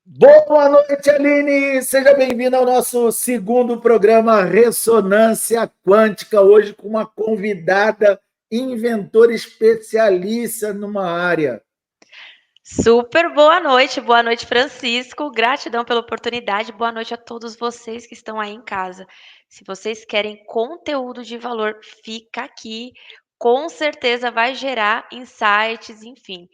Boa noite, Aline! Seja bem-vinda ao nosso segundo programa Ressonância Quântica, hoje com uma convidada inventora especialista numa área. Super boa noite, Francisco. Gratidão pela oportunidade. Boa noite a todos vocês que estão aí em casa. Se vocês querem conteúdo de valor, fica aqui. Com certeza vai gerar insights, enfim.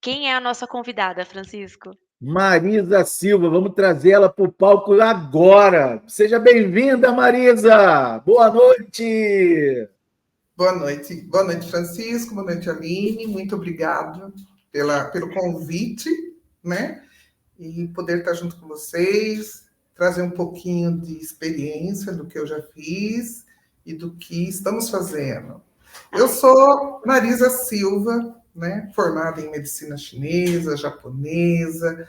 Quem é a nossa convidada, Francisco? Marisa Silva, vamos trazer ela para o palco agora. Seja bem-vinda, Marisa! Boa noite! Boa noite, Francisco, boa noite, Aline. Muito obrigado pelo convite, né? E poder estar junto com vocês, trazer um pouquinho de experiência do que eu já fiz e do que estamos fazendo. Eu sou Marisa Silva, né? Formada em medicina chinesa, japonesa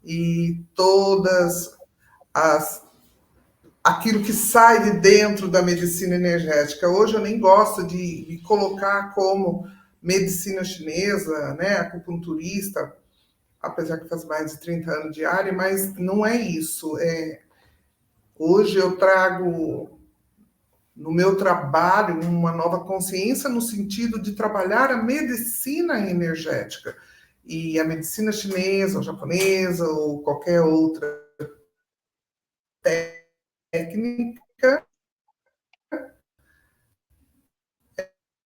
e todas aquilo que sai de dentro da medicina energética. Hoje eu nem gosto de me colocar como medicina chinesa, né, acupunturista, apesar que faz mais de 30 anos de área, mas não é isso. Hoje eu trago no meu trabalho uma nova consciência no sentido de trabalhar a medicina energética. E a medicina chinesa, ou japonesa, ou qualquer outra técnica,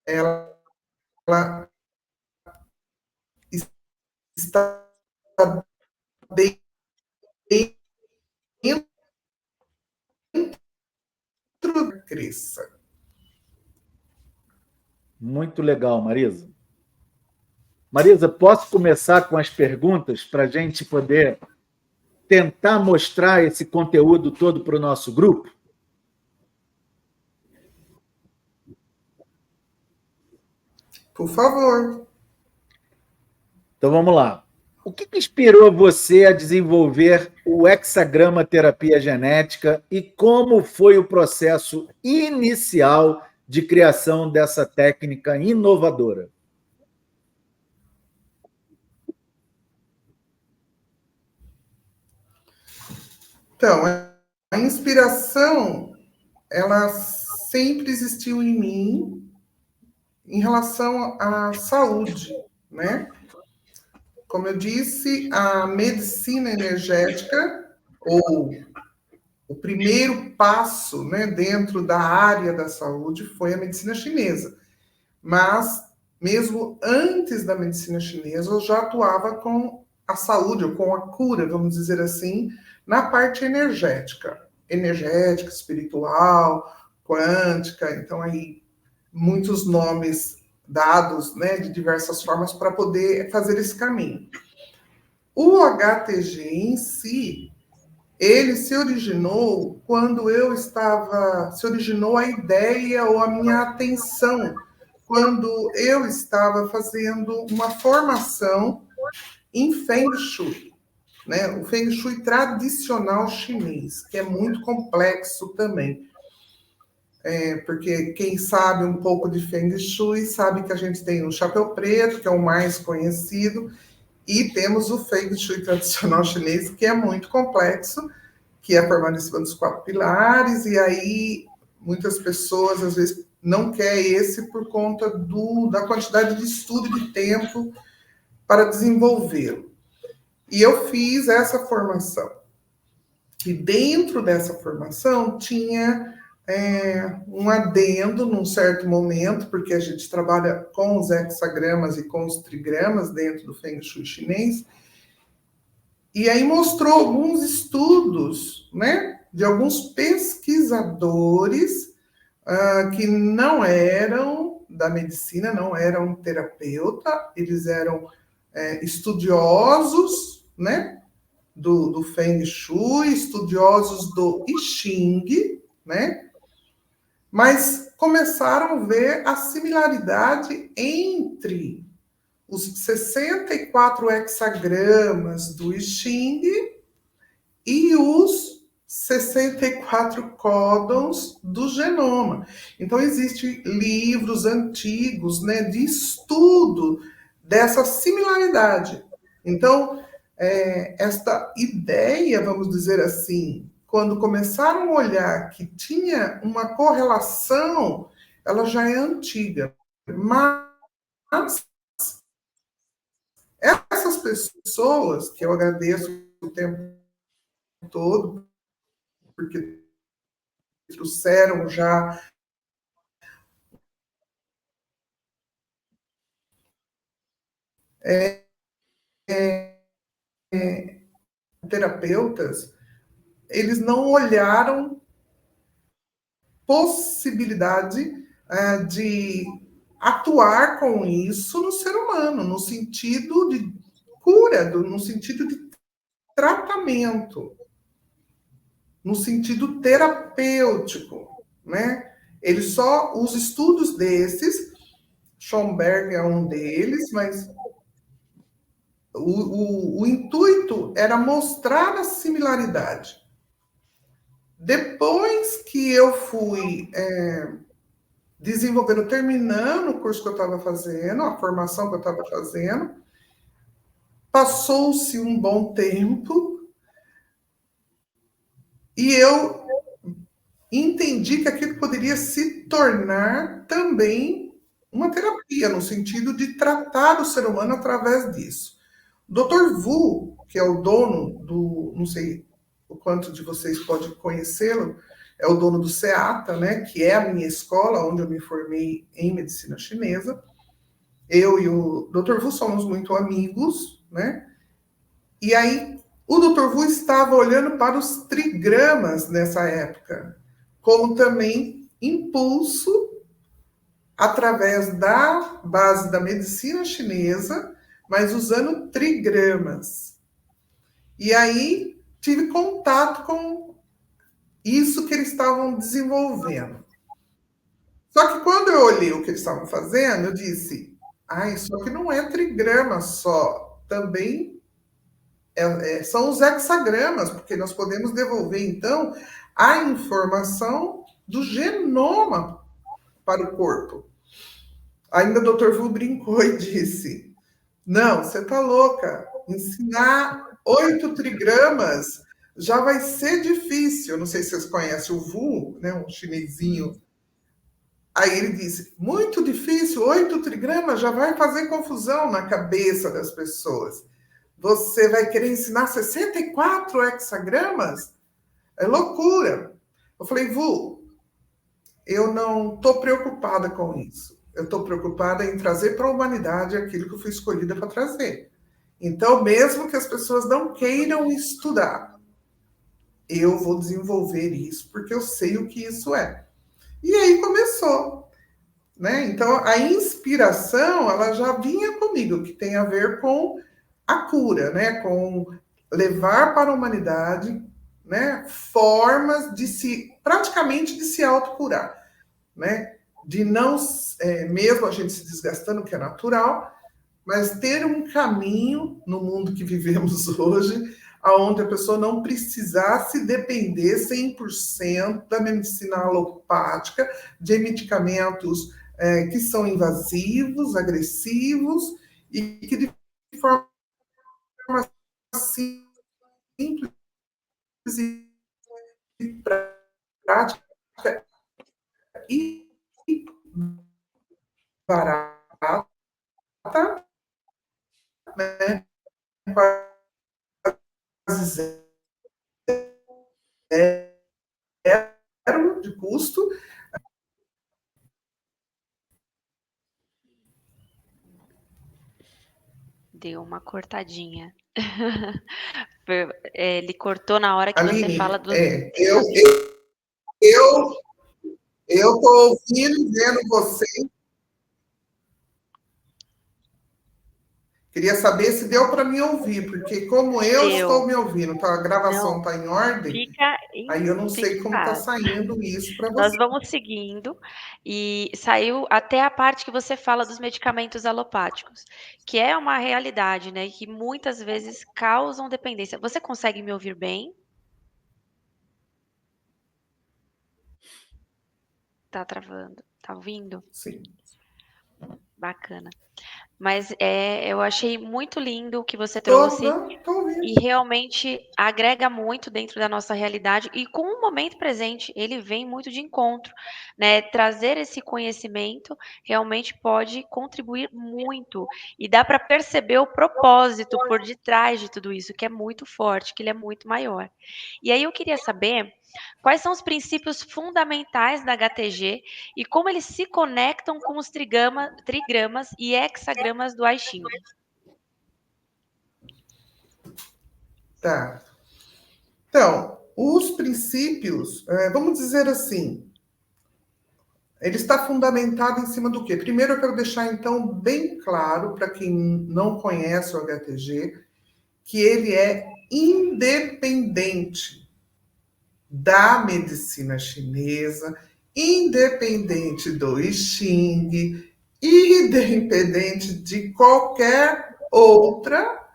ela está dentro da crença. Muito legal, Marisa. Marisa, posso começar com as perguntas para a gente poder tentar mostrar esse conteúdo todo para o nosso grupo? Por favor. Então vamos lá. O que inspirou você a desenvolver o hexagrama terapia genética e como foi o processo inicial de criação dessa técnica inovadora? Então, a inspiração, ela sempre existiu em mim em relação à saúde, né? Como eu disse, a medicina energética, ou o primeiro passo, né, dentro da área da saúde foi a medicina chinesa. Mas, mesmo antes da medicina chinesa, eu já atuava com a saúde, ou com a cura, vamos dizer assim, na parte energética. Energética, espiritual, quântica, então aí muitos nomes dados, né, de diversas formas para poder fazer esse caminho. O HTG em si, ele se originou quando se originou a ideia ou a minha atenção, quando eu estava fazendo uma formação em Feng Shui, né? O Feng Shui tradicional chinês, que é muito complexo também. Porque quem sabe um pouco de Feng Shui sabe que a gente tem o chapéu preto, que é o mais conhecido, e temos o Feng Shui tradicional chinês, que é muito complexo, que é formado em cima dos 4 pilares, e aí muitas pessoas, às vezes, não querem esse por conta da quantidade de estudo e de tempo para desenvolvê-lo. E eu fiz essa formação. E dentro dessa formação tinha um adendo num certo momento, porque a gente trabalha com os hexagramas e com os trigramas dentro do Feng Shui chinês, e aí mostrou alguns estudos, né, de alguns pesquisadores que não eram da medicina, não eram terapeuta, eles eram estudiosos, né, do Feng Shui, estudiosos do I Ching, né, mas começaram a ver a similaridade entre os 64 hexagramas do I Ching e os 64 códons do genoma. Então, existem livros antigos, né, de estudo dessa similaridade. Então, esta ideia, vamos dizer assim, quando começaram a olhar que tinha uma correlação, ela já é antiga. Mas essas pessoas, que eu agradeço o tempo todo, porque trouxeram já terapeutas, eles não olharam possibilidade de atuar com isso no ser humano, no sentido de cura, no sentido de tratamento, no sentido terapêutico, né? Eles só, os estudos desses, Schomberg é um deles, mas o intuito era mostrar a similaridade. Depois que eu fui desenvolvendo, terminando o curso que eu estava fazendo, a formação que eu estava fazendo, passou-se um bom tempo e eu entendi que aquilo poderia se tornar também uma terapia, no sentido de tratar o ser humano através disso. O Dr. Vu, que é o dono do, não sei o quanto de vocês pode conhecê-lo, é o dono do SEATA, né, que é a minha escola, onde eu me formei em medicina chinesa. Eu e o Dr. Vu somos muito amigos, né? E aí o Dr. Vu estava olhando para os trigramas nessa época, como também impulso através da base da medicina chinesa, mas usando trigramas. E aí tive contato com isso que eles estavam desenvolvendo. Só que quando eu olhei o que eles estavam fazendo, eu disse: ah, isso aqui não é trigrama só, também são os hexagramas, porque nós podemos devolver, então, a informação do genoma para o corpo. Ainda o Dr. Vu brincou e disse: não, você tá louca. Ensinar 8 trigramas já vai ser difícil. Eu não sei se vocês conhecem o Vu, né, um chinesinho. Aí ele disse: muito difícil, 8 trigramas já vai fazer confusão na cabeça das pessoas. Você vai querer ensinar 64 hexagramas? É loucura. Eu falei: Vu, eu não estou preocupada com isso. Eu estou preocupada em trazer para a humanidade aquilo que eu fui escolhida para trazer. Então, mesmo que as pessoas não queiram estudar, eu vou desenvolver isso porque eu sei o que isso é. E aí começou, né? Então, a inspiração, ela já vinha comigo, que tem a ver com a cura, né? Com levar para a humanidade, né? Formas de praticamente de se autocurar, né? De não, mesmo a gente se desgastando, que é natural, mas ter um caminho no mundo que vivemos hoje, aonde a pessoa não precisasse depender 100% da medicina alopática, de medicamentos que são invasivos, agressivos, e que de forma simples e prática e barata, né? Quase zero de custo. Deu uma cortadinha. Ele cortou na hora que você Aline, fala dos. eu estou ouvindo e vendo você. Queria saber se deu para me ouvir, porque como eu estou me ouvindo, tá, a gravação está em ordem, aí eu não sei como está saindo isso para você. Nós vamos seguindo e saiu até a parte que você fala dos medicamentos alopáticos, que é uma realidade, né, que muitas vezes causam dependência. Você consegue me ouvir bem? Tá travando. Tá ouvindo? Sim. Bacana. Mas eu achei muito lindo o que você Tô, trouxe não, tô ouvindo. e realmente agrega muito dentro da nossa realidade e com o momento presente, ele vem muito de encontro, né? Trazer esse conhecimento realmente pode contribuir muito e dá para perceber o propósito por detrás de tudo isso, que é muito forte, que ele é muito maior. E aí eu queria saber quais são os princípios fundamentais da HTG e como eles se conectam com os trigramas e hexagramas do I Ching. Tá. Então, os princípios, vamos dizer assim, ele está fundamentado em cima do quê? Primeiro, eu quero deixar, então, bem claro, para quem não conhece o HTG, que ele é independente da medicina chinesa, independente do I Ching, independente de qualquer outra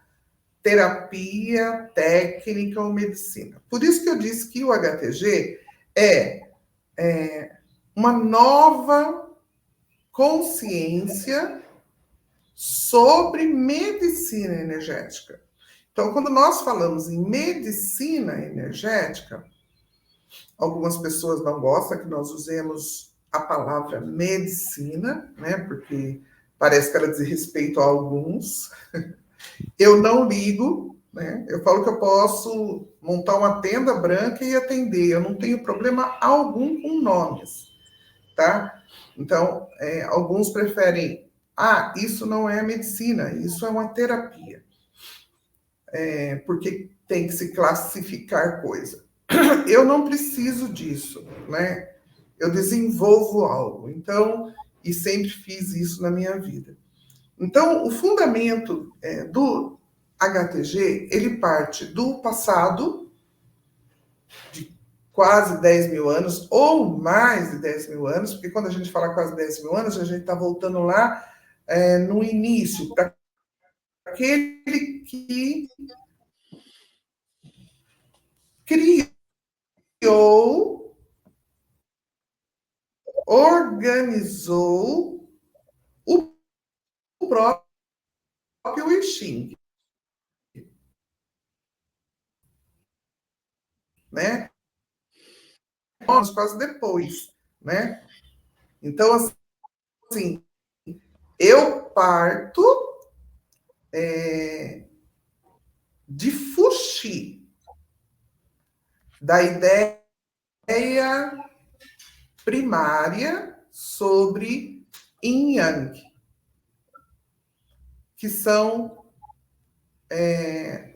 terapia, técnica ou medicina. Por isso que eu disse que o HTG é uma nova consciência sobre medicina energética. Então, quando nós falamos em medicina energética, algumas pessoas não gostam que nós usemos a palavra medicina, né? Porque parece que ela diz respeito a alguns. Eu não ligo, né? Eu falo que eu posso montar uma tenda branca e atender. Eu não tenho problema algum com nomes, tá? Então, alguns preferem, isso não é medicina, isso é uma terapia. Porque tem que se classificar coisa. Eu não preciso disso, né? Eu desenvolvo algo. Então, e sempre fiz isso na minha vida. Então, o fundamento do HTG, ele parte do passado, de quase 10 mil anos, ou mais de 10 mil anos, porque quando a gente fala quase 10 mil anos, a gente está voltando lá no início, para aquele que criou, organizou o próprio I Ching, né? Quase depois, né? Então, assim, eu parto de Fuxi, da ideia primária sobre Yin Yang, que são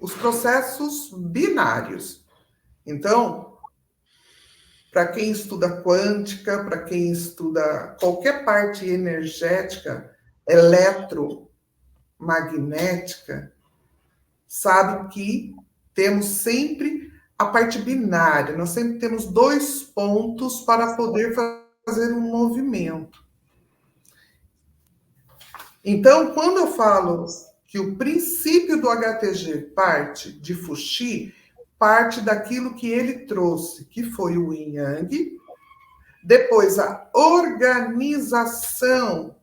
os processos binários. Então, para quem estuda quântica, para quem estuda qualquer parte energética, eletromagnética, sabe que temos sempre a parte binária, nós sempre temos dois pontos para poder fazer um movimento. Então, quando eu falo que o princípio do HTG parte de Fuxi, parte daquilo que ele trouxe, que foi o Yin Yang, depois a organização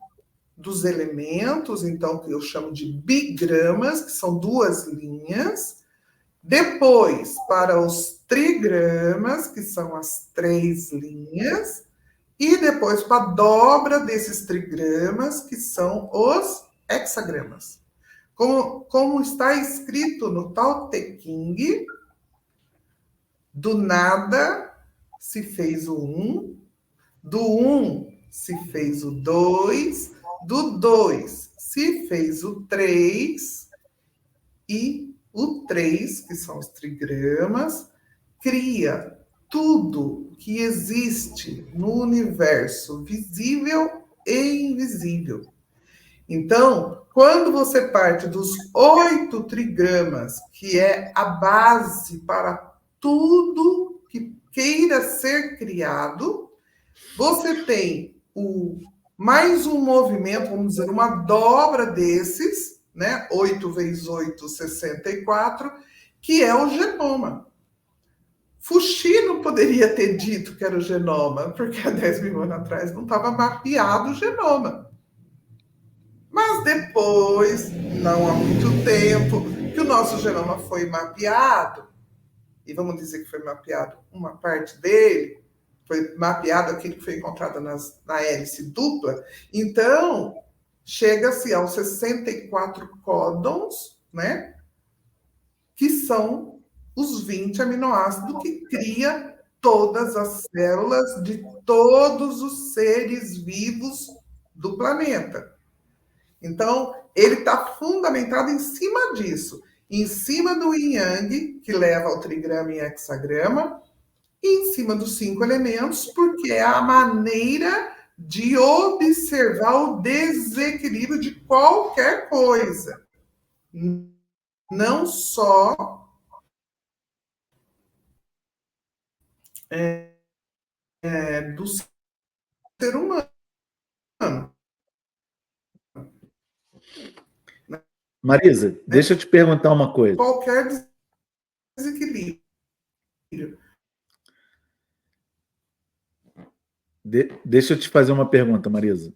dos elementos, então que eu chamo de bigramas, que são duas linhas, depois para os trigramas, que são as três linhas, e depois para a dobra desses trigramas, que são os hexagramas. Como está escrito no Tao Te Ching, do nada se fez o 1, do 1 se fez o 2, do 2 se fez o 3, e o 3, que são os trigramas, cria tudo que existe no universo visível e invisível. Então, quando você parte dos 8 trigramas, que é a base para tudo que queira ser criado, você tem mais um movimento, vamos dizer, uma dobra desses, né? 8 vezes 8, 64, que é o genoma. Fuxi não poderia ter dito que era o genoma, porque há 10 mil anos atrás não estava mapeado o genoma. Mas depois, não há muito tempo, que o nosso genoma foi mapeado, e vamos dizer que foi mapeado uma parte dele, foi mapeado aquele que foi encontrado na hélice dupla, então chega-se aos 64 códons, né? Que são os 20 aminoácidos que cria todas as células de todos os seres vivos do planeta. Então, ele está fundamentado em cima disso, em cima do yin yang, que leva ao trigrama e hexagrama, e em cima dos 5 elementos, porque é a maneira de observar o desequilíbrio de qualquer coisa. Não só do ser humano. Marisa, deixa eu te perguntar uma coisa. Qualquer desequilíbrio. Deixa eu te fazer uma pergunta, Marisa.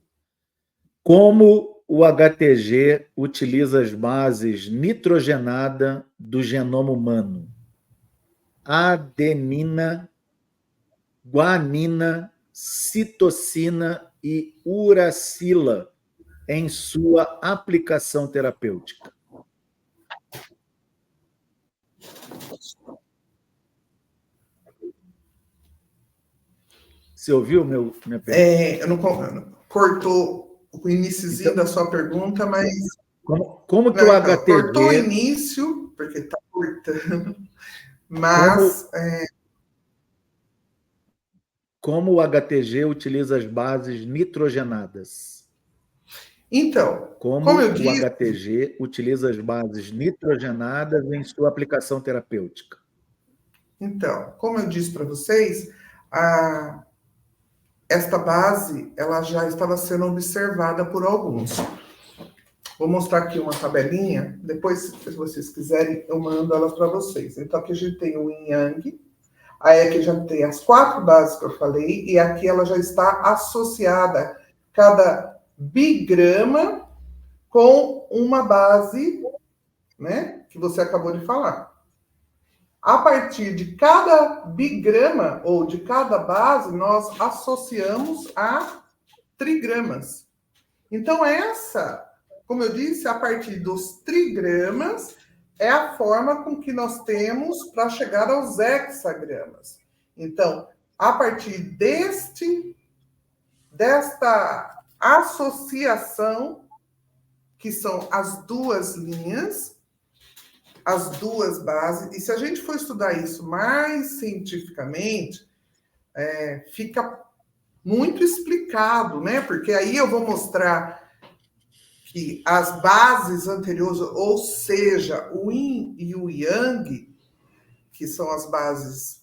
Como o HTG utiliza as bases nitrogenada do genoma humano? Adenina, guanina, citocina e uracila em sua aplicação terapêutica? Você ouviu minha pergunta? Eu não cortou o iniciozinho da sua pergunta, mas... Como que o HTG... Cortou o início, porque está cortando, mas... Como o HTG utiliza as bases nitrogenadas? Então, como eu disse, o HTG utiliza as bases nitrogenadas em sua aplicação terapêutica? Então, como eu disse para vocês, esta base ela já estava sendo observada por alguns. Vou mostrar aqui uma tabelinha, depois, se vocês quiserem, eu mando elas para vocês. Então, aqui a gente tem o Yin Yang, aí aqui já tem as 4 bases que eu falei, e aqui ela já está associada, cada bigrama com uma base, né, que você acabou de falar. A partir de cada bigrama, ou de cada base, nós associamos a trigramas. Então, como eu disse, a partir dos trigramas, é a forma com que nós temos para chegar aos hexagramas. Então, a partir desta associação, que são as 2 linhas, as 2 bases, e se a gente for estudar isso mais cientificamente, fica muito explicado, né? Porque aí eu vou mostrar que as bases anteriores, ou seja, o Yin e o Yang, que são as bases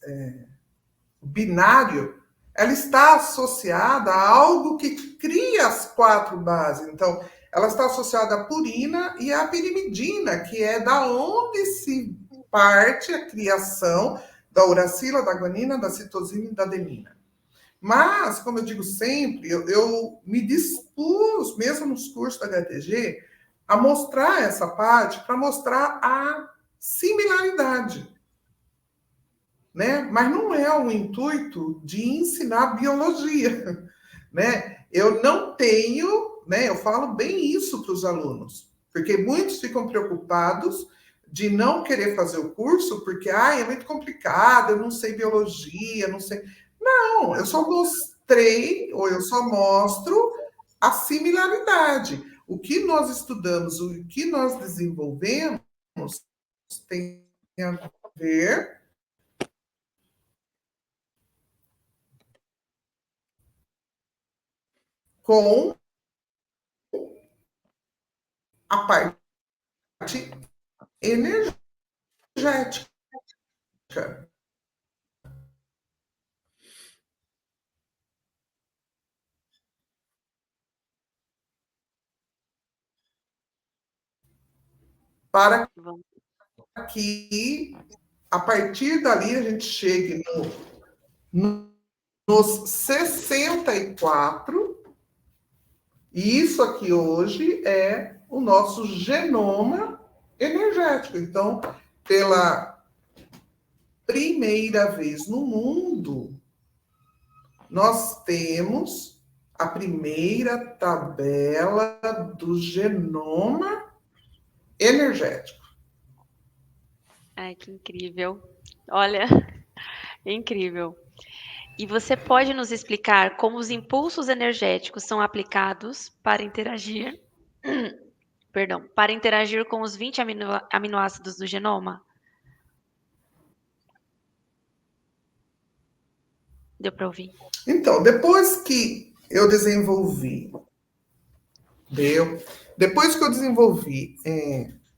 binário, ela está associada a algo que cria as 4 bases. Então, ela está associada à purina e à pirimidina, que é da onde se parte a criação da uracila, da guanina, da citosina e da adenina. Mas, como eu digo sempre, eu me dispus, mesmo nos cursos da HTG, a mostrar essa parte para mostrar a similaridade. Né? Mas não é o intuito de ensinar biologia. Né? Eu não tenho, né? Eu falo bem isso para os alunos, porque muitos ficam preocupados de não querer fazer o curso porque é muito complicado, eu não sei biologia, não sei... Não, eu só mostrei, ou eu só mostro a similaridade. O que nós estudamos, o que nós desenvolvemos tem a ver com a parte energética. Para que, a partir dali, a gente chegue nos 64 E isso aqui hoje é o nosso genoma energético. Então, pela primeira vez no mundo, nós temos a primeira tabela do genoma energético. Ai, que incrível. Olha, incrível. E você pode nos explicar como os impulsos energéticos são aplicados para interagir, para interagir com os 20 aminoácidos do genoma? Deu para ouvir? Então, depois que eu desenvolvi, depois que eu desenvolvi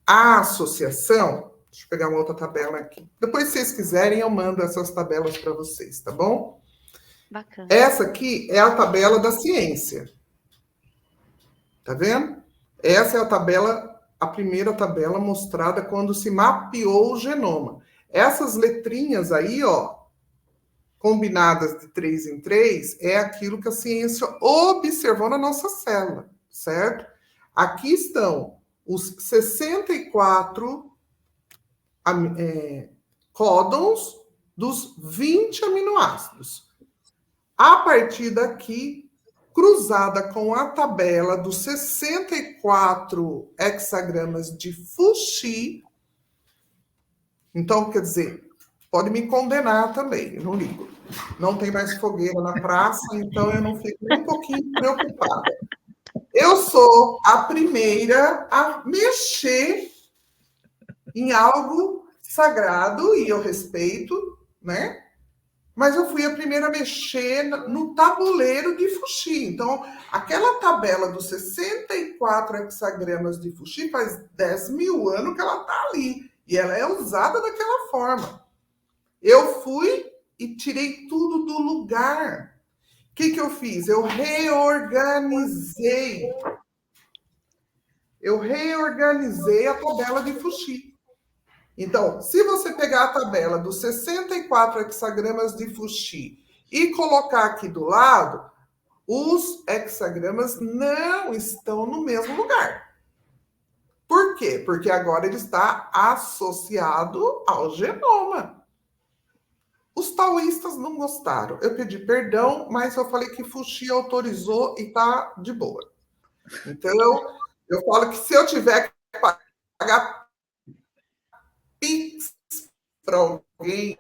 a associação, deixa eu pegar uma outra tabela aqui. Depois, se vocês quiserem, eu mando essas tabelas para vocês, tá bom? Bacana. Essa aqui é a tabela da ciência. Tá vendo? Essa é a tabela, a primeira tabela mostrada quando se mapeou o genoma. Essas letrinhas aí, ó, combinadas de 3 em 3, é aquilo que a ciência observou na nossa célula, certo? Aqui estão os 64 códons dos 20 aminoácidos. A partir daqui, cruzada com a tabela dos 64 hexagramas de Fuchs, então, quer dizer, pode me condenar também, eu não ligo. Não tem mais fogueira na praça, então eu não fico nem um pouquinho preocupada. Eu sou a primeira a mexer em algo sagrado, e eu respeito, né? Mas eu fui a primeira a mexer no tabuleiro de Fuchs. Então, aquela tabela dos 64 hexagramas de Fuchs faz 10 mil anos que ela está ali. E ela é usada daquela forma. Eu fui e tirei tudo do lugar. O que eu fiz? Eu reorganizei. A tabela de Fuchs. Então, se você pegar a tabela dos 64 hexagramas de Fuchs e colocar aqui do lado, os hexagramas não estão no mesmo lugar. Por quê? Porque agora ele está associado ao genoma. Os taoístas não gostaram. Eu pedi perdão, mas eu falei que Fuchs autorizou e está de boa. Então, eu falo que se eu tiver que pagar Pix para alguém,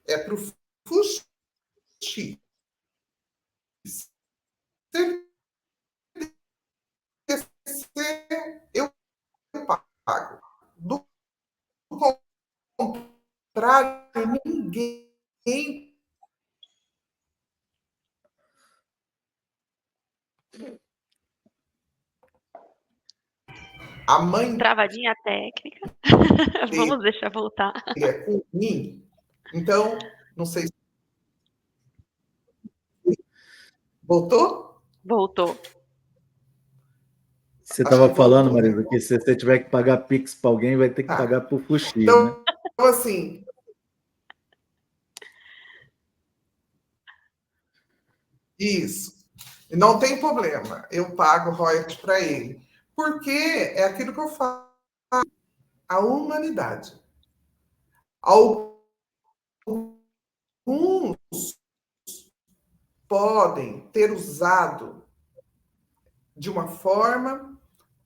é para o Fuchs. Se ele esquecer, eu pago. Do contrário, ninguém. A mãe. Travadinha técnica. Vamos deixar voltar. É com mim. Então, não sei se. Voltou? Voltou. Você estava falando, Marisa, que se você tiver que pagar Pix para alguém, vai ter que pagar por Fuchs, então, né? Então, assim. Isso. Não tem problema. Eu pago royalties para ele. Porque é aquilo que eu falo. A humanidade. Alguns podem ter usado de uma forma,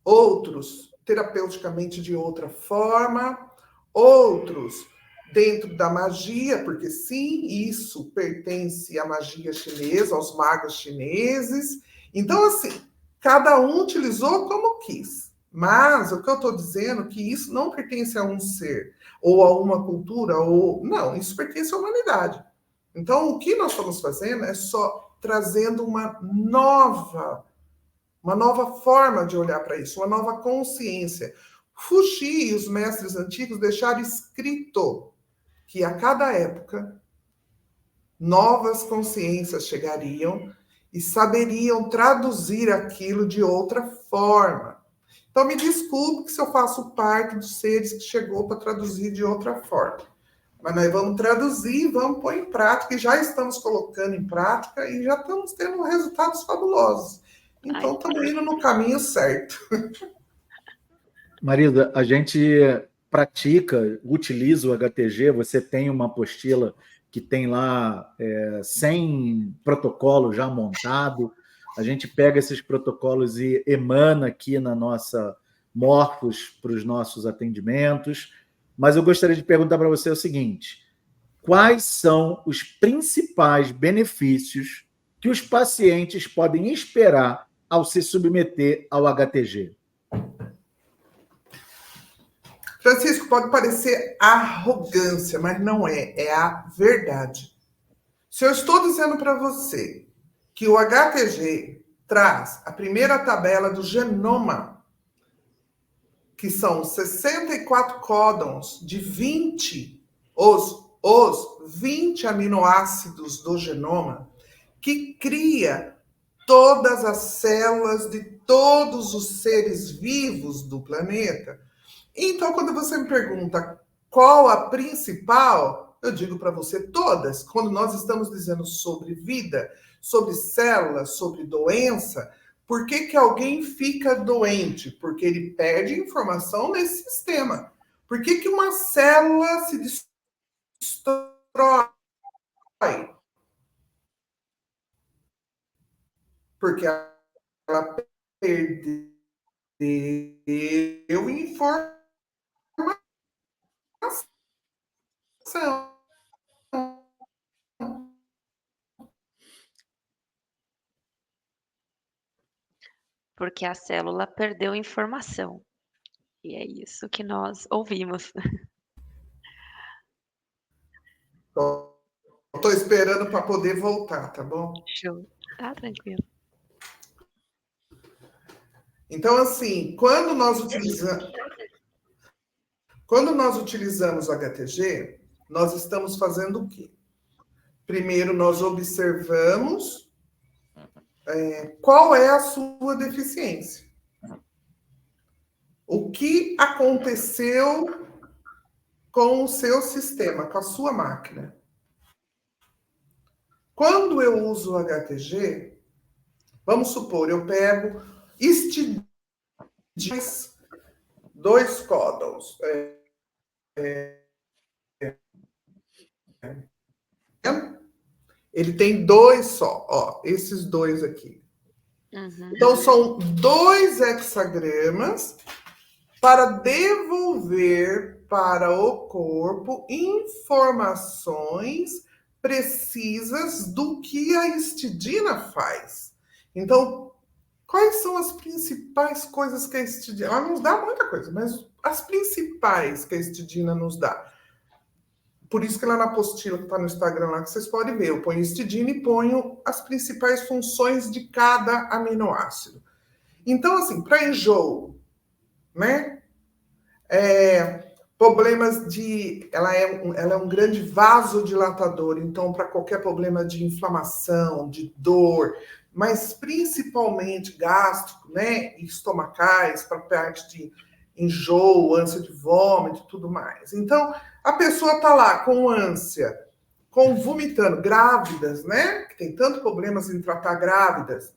outros terapeuticamente de outra forma, outros dentro da magia, porque sim, isso pertence à magia chinesa, aos magos chineses. Então, assim, cada um utilizou como quis. Mas o que eu estou dizendo é que isso não pertence a um ser, ou a uma cultura, ou... Não, isso pertence à humanidade. Então, o que nós estamos fazendo é só trazendo uma nova forma de olhar para isso, uma nova consciência. Fuchs e os mestres antigos deixaram escrito que a cada época novas consciências chegariam e saberiam traduzir aquilo de outra forma. Então, me desculpe se eu faço parte dos seres que chegou para traduzir de outra forma. Mas nós vamos traduzir, vamos pôr em prática, e já estamos colocando em prática, e já estamos tendo resultados fabulosos. Então, estamos indo no caminho certo. Marisa, a gente pratica, utiliza o HTG, você tem uma apostila que tem lá 100 protocolos já montados, a gente pega esses protocolos e emana aqui na nossa Morphos para os nossos atendimentos, mas eu gostaria de perguntar para você o seguinte: quais são os principais benefícios que os pacientes podem esperar ao se submeter ao HTG? Francisco, pode parecer arrogância, mas não é. É a verdade. Se eu estou dizendo para você que o HTG traz a primeira tabela do genoma, que são 64 códons de 20, os 20 aminoácidos do genoma, que cria todas as células de todos os seres vivos do planeta. Então, quando você me pergunta qual a principal, eu digo para você todas. Quando nós estamos dizendo sobre vida, sobre células, sobre doença, por que alguém fica doente? Porque ele perde informação nesse sistema. Por que uma célula se destrói? Porque ela perdeu informação. Porque a célula perdeu informação. E é isso que nós ouvimos. Estou esperando para poder voltar, tá bom? Show. Tá tranquilo. Então, assim, quando nós utilizamos o HTG, nós estamos fazendo o quê? Primeiro, nós observamos qual é a sua deficiência. O que aconteceu com o seu sistema, com a sua máquina. Quando eu uso o HTG, vamos supor, eu pego dois códons. Ele tem dois só, ó, esses dois aqui. Uhum. Então, são 2 hexagramas para devolver para o corpo informações precisas do que a histidina faz. Então, quais são as principais coisas que a histidina... Ela nos dá muita coisa, mas as principais que a histidina nos dá. Por isso que lá na apostila que está no Instagram, lá que vocês podem ver, eu ponho histidina e ponho as principais funções de cada aminoácido. Então, assim, para enjoo, né? Problemas de... Ela é um grande vasodilatador, então, para qualquer problema de inflamação, de dor, mas principalmente gástrico, né? E estomacais, para parte de enjoo, ânsia de vômito e tudo mais. Então, a pessoa está lá com ânsia, vomitando, grávidas, né? Que tem tantos problemas em tratar grávidas.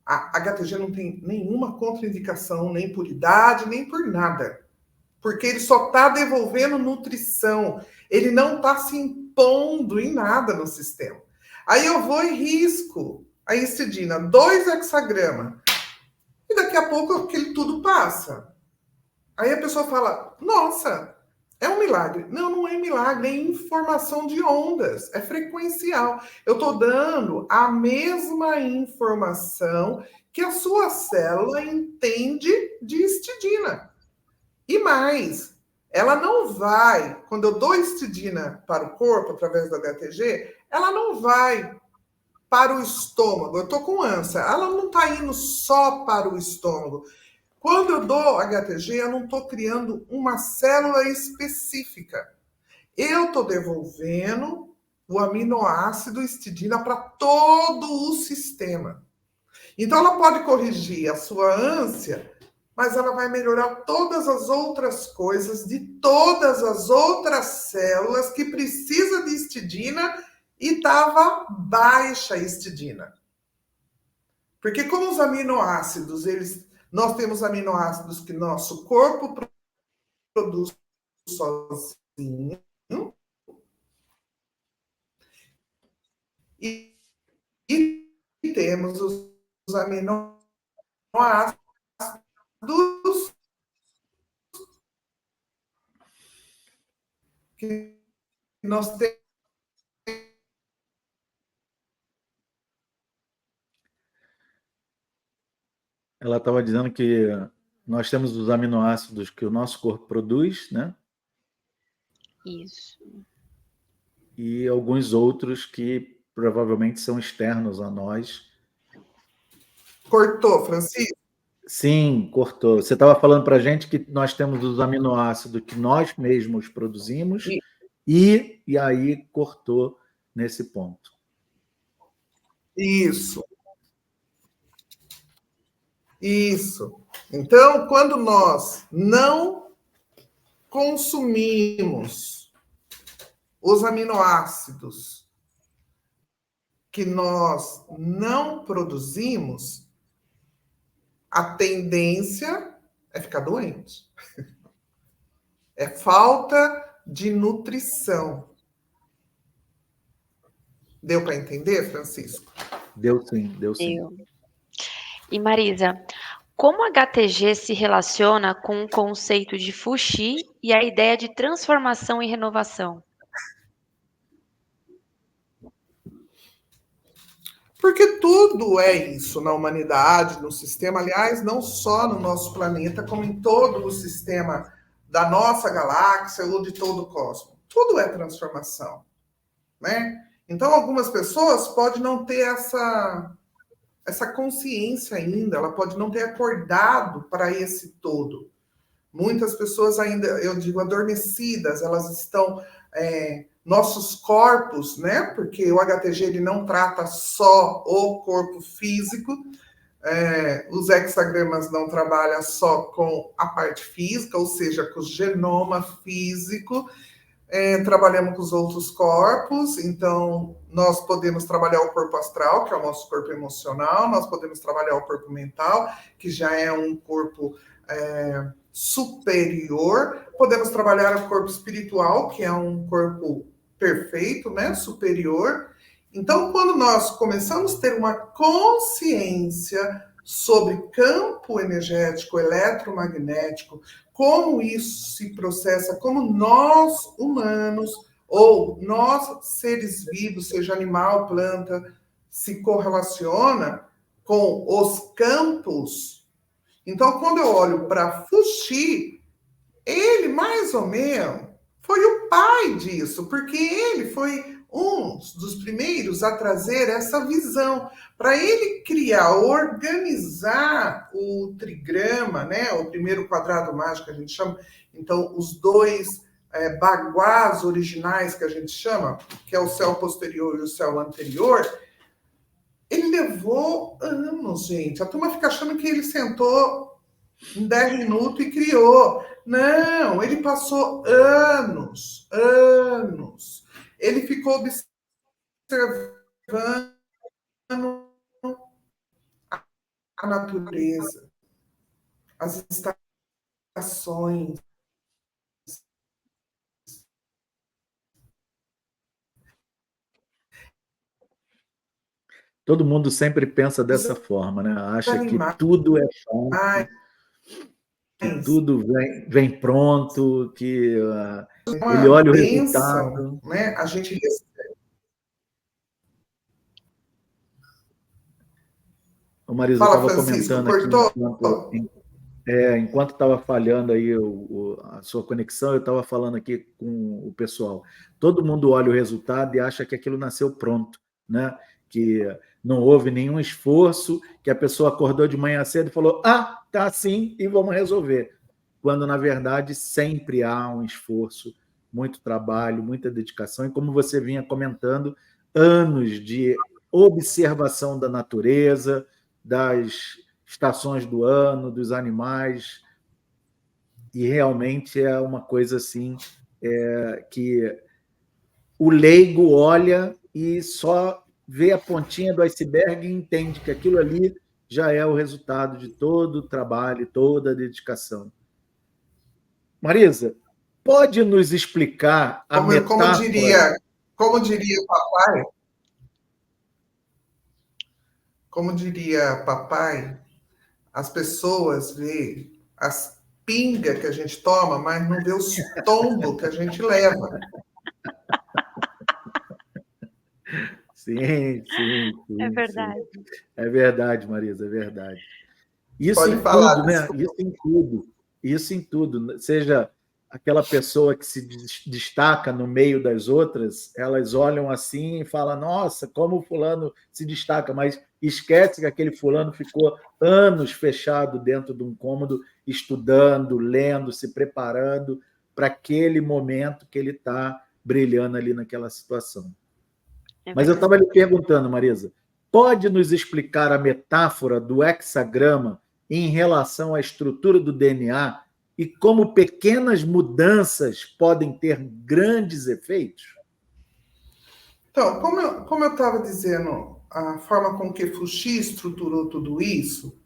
A HTG não tem nenhuma contraindicação, nem por idade, nem por nada. Porque ele só está devolvendo nutrição. Ele não está se impondo em nada no sistema. Aí eu vou e risco a histidina, 2 hexagramas. E daqui a pouco aquilo tudo passa. Aí a pessoa fala, nossa, é um milagre. Não, não é milagre, é informação de ondas, é frequencial. Eu estou dando a mesma informação que a sua célula entende de histidina. E mais, ela não vai, quando eu dou histidina para o corpo, através do HTG, ela não vai para o estômago. Eu estou com ânsia, ela não está indo só para o estômago. Quando eu dou HTG, eu não estou criando uma célula específica. Eu estou devolvendo o aminoácido histidina para todo o sistema. Então, ela pode corrigir a sua ânsia, mas ela vai melhorar todas as outras coisas de todas as outras células que precisa de histidina e estava baixa a histidina. Porque como os aminoácidos, nós temos aminoácidos que nosso corpo produz sozinho e temos os aminoácidos que nós temos. Ela estava dizendo que nós temos os aminoácidos que o nosso corpo produz, né? Isso. E alguns outros que provavelmente são externos a nós. Cortou, Francisco? Sim, cortou. Você estava falando para a gente que nós temos os aminoácidos que nós mesmos produzimos e aí cortou nesse ponto. Isso. Isso. Então, quando nós não consumimos os aminoácidos que nós não produzimos, a tendência é ficar doente. É falta de nutrição. Deu para entender, Francisco? Deu sim, deu sim. Deu. E Marisa, como a HTG se relaciona com o conceito de Fuxi e a ideia de transformação e renovação? Porque tudo é isso na humanidade, no sistema, aliás, não só no nosso planeta, como em todo o sistema da nossa galáxia ou de todo o cosmos. Tudo é transformação, né? Então, algumas pessoas podem não ter essa consciência ainda, ela pode não ter acordado para esse todo. Muitas pessoas ainda, eu digo, adormecidas, elas estão... nossos corpos, né? Porque o HTG ele não trata só o corpo físico, os hexagramas não trabalham só com a parte física, ou seja, com o genoma físico, trabalhamos com os outros corpos, então nós podemos trabalhar o corpo astral, que é o nosso corpo emocional, nós podemos trabalhar o corpo mental, que já é um corpo superior, podemos trabalhar o corpo espiritual, que é um corpo perfeito, né, superior. Então, quando nós começamos a ter uma consciência sobre campo energético, eletromagnético, como isso se processa, como nós, humanos, ou nós, seres vivos, seja animal, planta, se correlaciona com os campos. Então, quando eu olho para Fuxi, ele, mais ou menos, foi o pai disso, porque ele foi um dos primeiros a trazer essa visão, para ele criar, organizar o trigrama, né, o primeiro quadrado mágico que a gente chama, então os dois baguás originais que a gente chama, que é o céu posterior e o céu anterior, ele levou anos, gente. A turma fica achando que ele sentou em 10 minutos e criou. Não, ele passou anos. Ele ficou observando a natureza, as estações. Todo mundo sempre pensa dessa forma, né? Acha que tudo é fácil, que tudo vem pronto, que ele olha o resultado. Né? A gente recebe. O Marisa estava comentando aqui, enquanto estava falhando aí a sua conexão, eu estava falando aqui com o pessoal. Todo mundo olha o resultado e acha que aquilo nasceu pronto, né? Que não houve nenhum esforço, que a pessoa acordou de manhã cedo e falou, tá assim e vamos resolver. Quando, na verdade, sempre há um esforço, muito trabalho, muita dedicação, e como você vinha comentando, anos de observação da natureza, das estações do ano, dos animais, e realmente é uma coisa assim que o leigo olha e só vê a pontinha do iceberg e entende que aquilo ali já é o resultado de todo o trabalho, toda a dedicação. Marisa, pode nos explicar a metáfora? Como diria papai, como diria papai, as pessoas vê as pingas que a gente toma, mas não vê os tombos que a gente leva. Sim, sim, É sim, sim. verdade. É verdade, Marisa, é verdade. Isso Pode em falar, tudo, né? desculpa. Isso em tudo. Isso em tudo. Seja aquela pessoa que se destaca no meio das outras, elas olham assim e falam: nossa, como o fulano se destaca, mas esquece que aquele fulano ficou anos fechado dentro de um cômodo, estudando, lendo, se preparando para aquele momento que ele está brilhando ali naquela situação. É Mas eu verdade. estava lhe perguntando, Marisa, pode nos explicar a metáfora do hexagrama em relação à estrutura do DNA e como pequenas mudanças podem ter grandes efeitos? Então, como eu estava dizendo, a forma com que Fouché estruturou tudo isso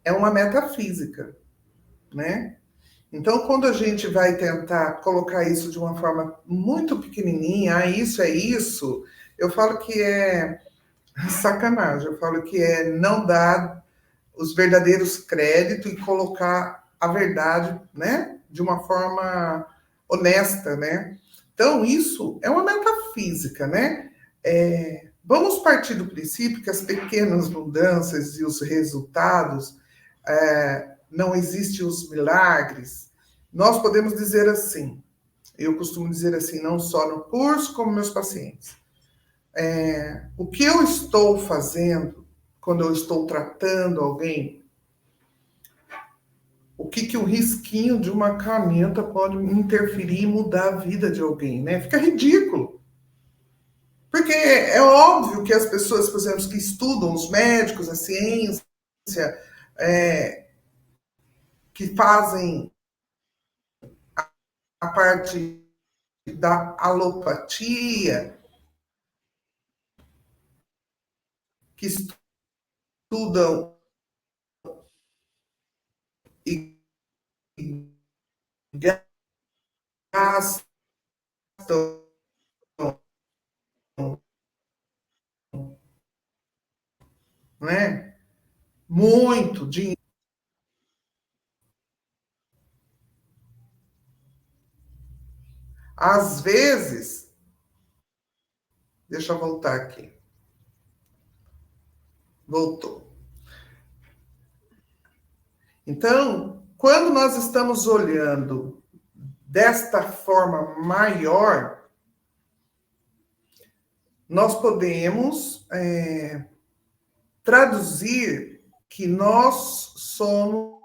é uma metafísica, né? Então, quando a gente vai tentar colocar isso de uma forma muito pequenininha, isso é isso, eu falo que é sacanagem, eu falo que é não dar os verdadeiros créditos e colocar a verdade, né, de uma forma honesta, né? Então, isso é uma metafísica, né? Vamos partir do princípio que as pequenas mudanças e os resultados não existem os milagres. Nós podemos dizer assim, eu costumo dizer assim, não só no curso, como meus pacientes. O que eu estou fazendo quando eu estou tratando alguém, o que o risquinho de uma caneta pode interferir e mudar a vida de alguém, né? Fica ridículo. Porque é óbvio que as pessoas, por exemplo, que estudam, os médicos, a ciência, que fazem a parte da alopatia, que estudam e gastam, né, muito dinheiro. Às vezes, deixa eu voltar aqui. Voltou. Então, quando nós estamos olhando desta forma maior, nós podemos traduzir que nós somos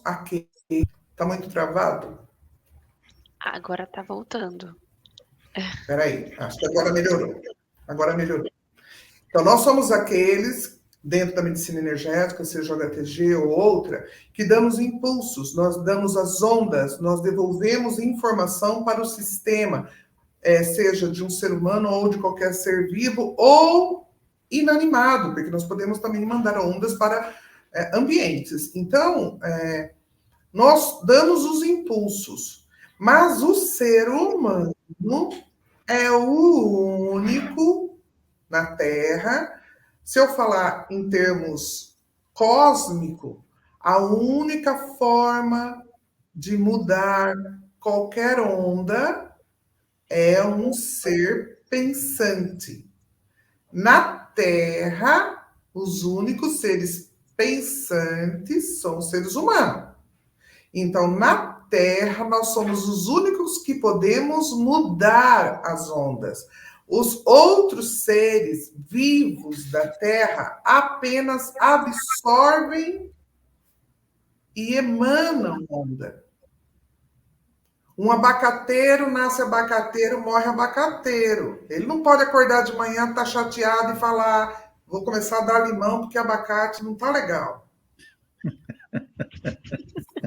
aquele. Está muito travado? Agora tá voltando. Espera aí, acho que agora melhorou. Agora melhorou. Então, nós somos aqueles, dentro da medicina energética, seja o HTG ou outra, que damos impulsos, nós damos as ondas, nós devolvemos informação para o sistema, seja de um ser humano ou de qualquer ser vivo ou inanimado, porque nós podemos também mandar ondas para ambientes. Então, nós damos os impulsos, mas o ser humano é o único na Terra. Se eu falar em termos cósmico, a única forma de mudar qualquer onda é um ser pensante. Na Terra, os únicos seres pensantes são os seres humanos. Então, na Terra, nós somos os únicos que podemos mudar as ondas. Os outros seres vivos da Terra apenas absorvem e emanam onda. Um abacateiro nasce abacateiro, morre abacateiro. Ele não pode acordar de manhã, estar chateado e falar: vou começar a dar limão porque abacate não está legal.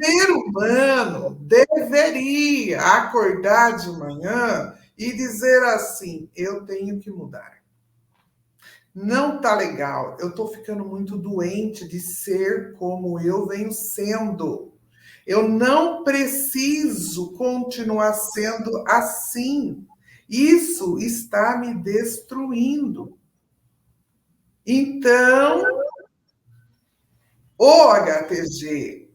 Ser humano deveria acordar de manhã e dizer assim: eu tenho que mudar. Não tá legal. Eu tô ficando muito doente de ser como eu venho sendo. Eu não preciso continuar sendo assim. Isso está me destruindo. Então, o HTG,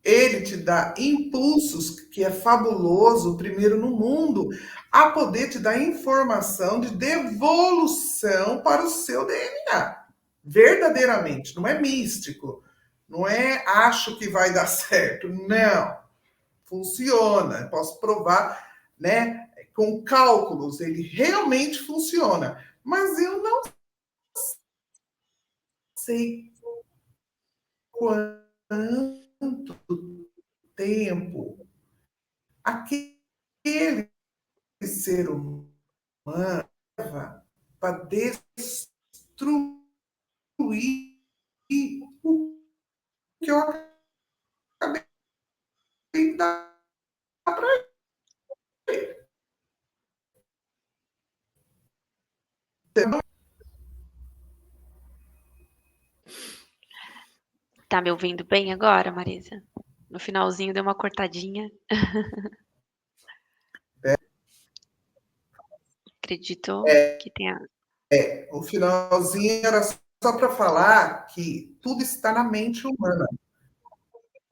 ele te dá impulsos, que é fabuloso, primeiro no mundo, a poder te dar informação de devolução para o seu DNA. Verdadeiramente, não é místico. Não é acho que vai dar certo. Não. Funciona. Posso provar, né? Com cálculos, ele realmente funciona. Mas eu não sei quanto tempo aquele ser humano para destruir o que eu acabei de dar para ele. Tá me ouvindo bem agora, Marisa? No finalzinho deu uma cortadinha. Acredito que tenha. O finalzinho era só para falar que tudo está na mente humana.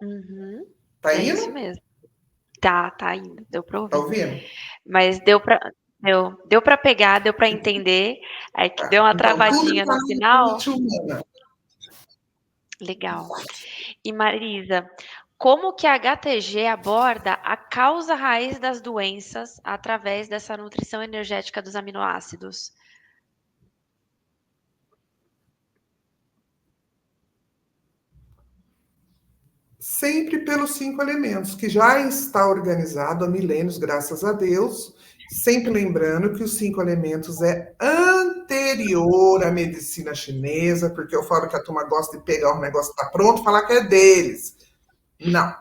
Uhum, Tá é indo? isso mesmo. Tá indo, deu para ouvir. Tá ouvindo? Mas deu para pegar, deu para entender. É que deu uma Então, tudo travadinha está no na final. mente humana. Legal. E Marisa, como que a HTG aborda a causa raiz das doenças através dessa nutrição energética dos aminoácidos? Sempre pelos 5 elementos, que já está organizado há milênios, graças a Deus. Sempre lembrando que os 5 elementos é anterior à medicina chinesa, porque eu falo que a turma gosta de pegar um negócio que está pronto e falar que é deles. Não.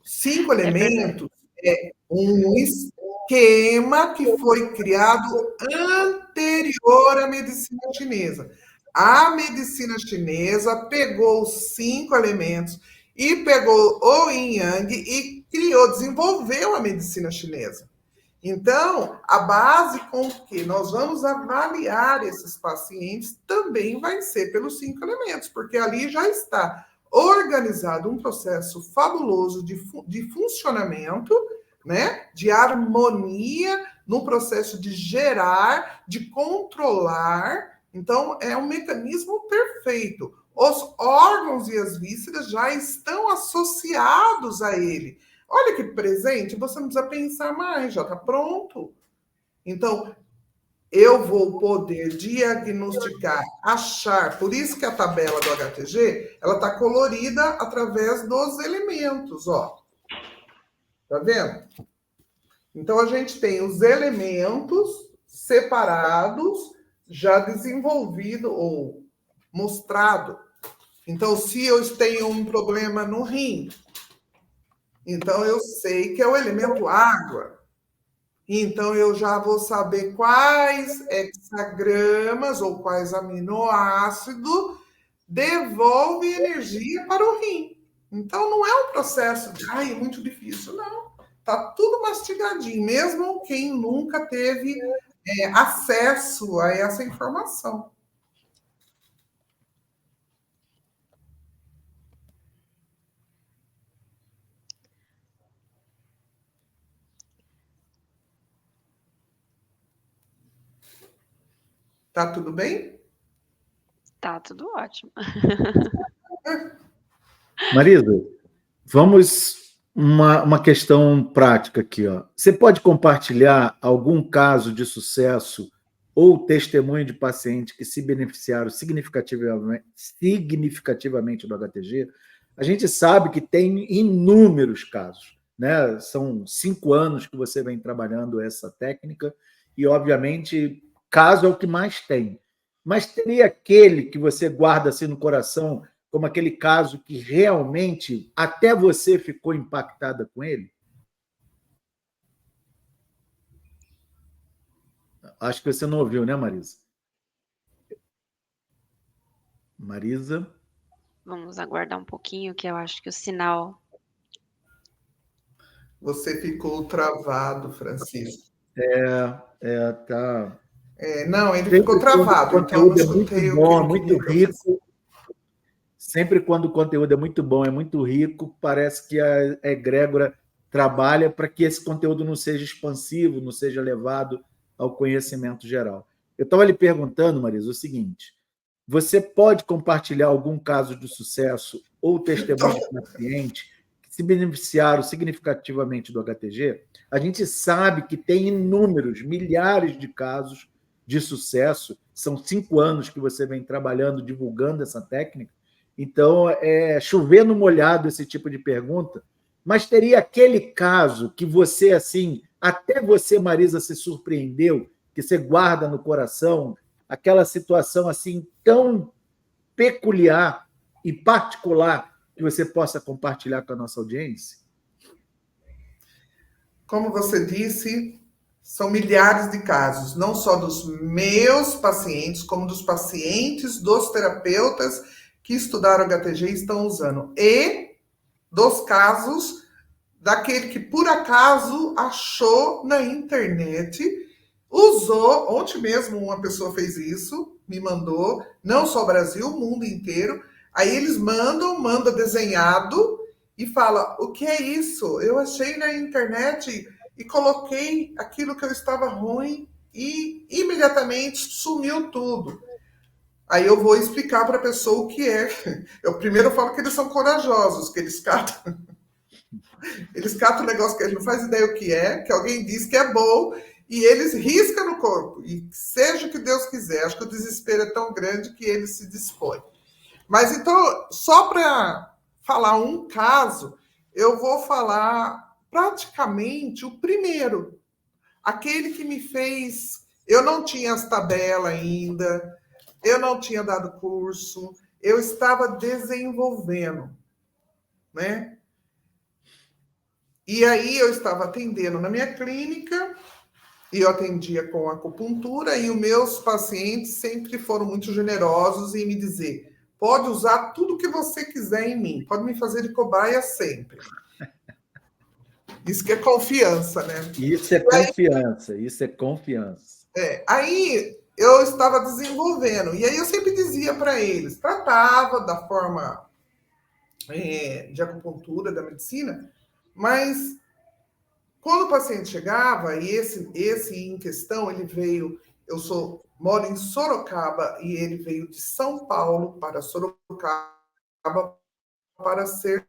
5 É verdade. elementos é um esquema que foi criado anterior à medicina chinesa. A medicina chinesa pegou os 5 elementos e pegou o Yin Yang e criou, desenvolveu a medicina chinesa. Então, a base com que nós vamos avaliar esses pacientes também vai ser pelos 5 elementos, porque ali já está organizado um processo fabuloso de funcionamento, né? De harmonia no processo de gerar, de controlar. Então, é um mecanismo perfeito. Os órgãos e as vísceras já estão associados a ele. Olha que presente, você não precisa pensar mais, já está pronto. Então, eu vou poder diagnosticar, achar, por isso que a tabela do HTG, ela está colorida através dos elementos, ó. Tá vendo? Então, a gente tem os elementos separados, já desenvolvido ou mostrado. Então, se eu tenho um problema no rim, então eu sei que é o elemento água. Então, eu já vou saber quais hexagramas ou quais aminoácidos devolvem energia para o rim. Então, não é um processo de, é muito difícil, não. Tá tudo mastigadinho, mesmo quem nunca teve acesso a essa informação. Tá tudo bem? Tá tudo ótimo. Marisa, vamos uma questão prática aqui, ó. Você pode compartilhar algum caso de sucesso ou testemunho de paciente que se beneficiaram significativamente do HTG? A gente sabe que tem inúmeros casos, né? São 5 anos que você vem trabalhando essa técnica e, obviamente, caso é o que mais tem. Mas teria aquele que você guarda assim no coração, como aquele caso que realmente até você ficou impactada com ele? Acho que você não ouviu, né, Marisa? Marisa? Vamos aguardar um pouquinho, que eu acho que o sinal... Você ficou travado, Francisco. Tá. Não, ele ficou Sempre quando o travado, então eu não conteúdo é muito escutei o que bom, é ele muito queria que eu fizesse. rico, sempre quando o conteúdo é muito bom, é muito rico, parece que a egrégora trabalha para que esse conteúdo não seja expansivo, não seja levado ao conhecimento geral. Eu estava lhe perguntando, Marisa, o seguinte: você pode compartilhar algum caso de sucesso ou testemunho de paciente que se beneficiaram significativamente do HTG? A gente sabe que tem inúmeros, milhares de casos de sucesso. São 5 anos que você vem trabalhando, divulgando essa técnica. Então, é chover no molhado esse tipo de pergunta, mas teria aquele caso que você, assim, até você, Marisa, se surpreendeu, que você guarda no coração, aquela situação assim tão peculiar e particular que você possa compartilhar com a nossa audiência? Como você disse, são milhares de casos, não só dos meus pacientes, como dos pacientes dos terapeutas que estudaram HTG e estão usando. E dos casos daquele que por acaso achou na internet, usou, ontem mesmo uma pessoa fez isso, me mandou, não só o Brasil, o mundo inteiro. Aí eles manda desenhado e fala: o que é isso? Eu achei na internet e coloquei aquilo que eu estava ruim e imediatamente sumiu tudo. Aí eu vou explicar para a pessoa o que é. Eu primeiro falo que eles são corajosos, que eles catam um negócio que eles não fazem ideia o que alguém diz que é bom, e eles riscam no corpo. E seja o que Deus quiser. Acho que o desespero é tão grande que eles se dispõem. Mas então, só para falar um caso, eu vou falar praticamente o primeiro. Aquele que me fez... Eu não tinha as tabelas ainda, eu não tinha dado curso, eu estava desenvolvendo, né? E aí eu estava atendendo na minha clínica, e eu atendia com acupuntura, e os meus pacientes sempre foram muito generosos em me dizer: pode usar tudo que você quiser em mim, pode me fazer de cobaia sempre. Isso que é confiança, né? Isso é confiança, isso é confiança. Aí eu estava desenvolvendo, e aí eu sempre dizia para eles, tratava da forma de acupuntura, da medicina, mas quando o paciente chegava, e esse em questão, ele veio, moro em Sorocaba, e ele veio de São Paulo para Sorocaba para ser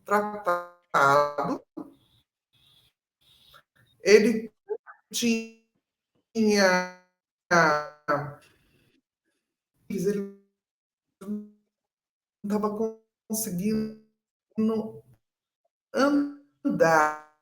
tratado. Ele tinha... Ele não estava conseguindo andar.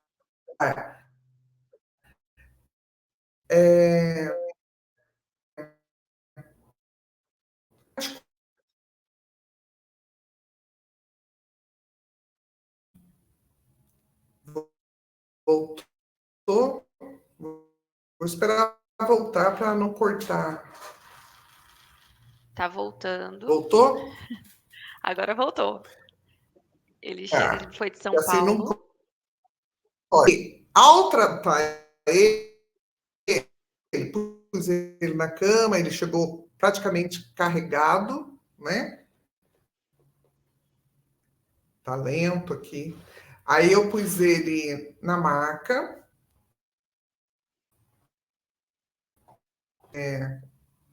Voltou. Vou esperar voltar para não cortar. Tá voltando. Voltou? Agora voltou. Ele foi de São assim Paulo. Não pode. Ao tratar ele, pus ele na cama, ele chegou praticamente carregado, né? Tá lento aqui. Aí eu pus ele na maca,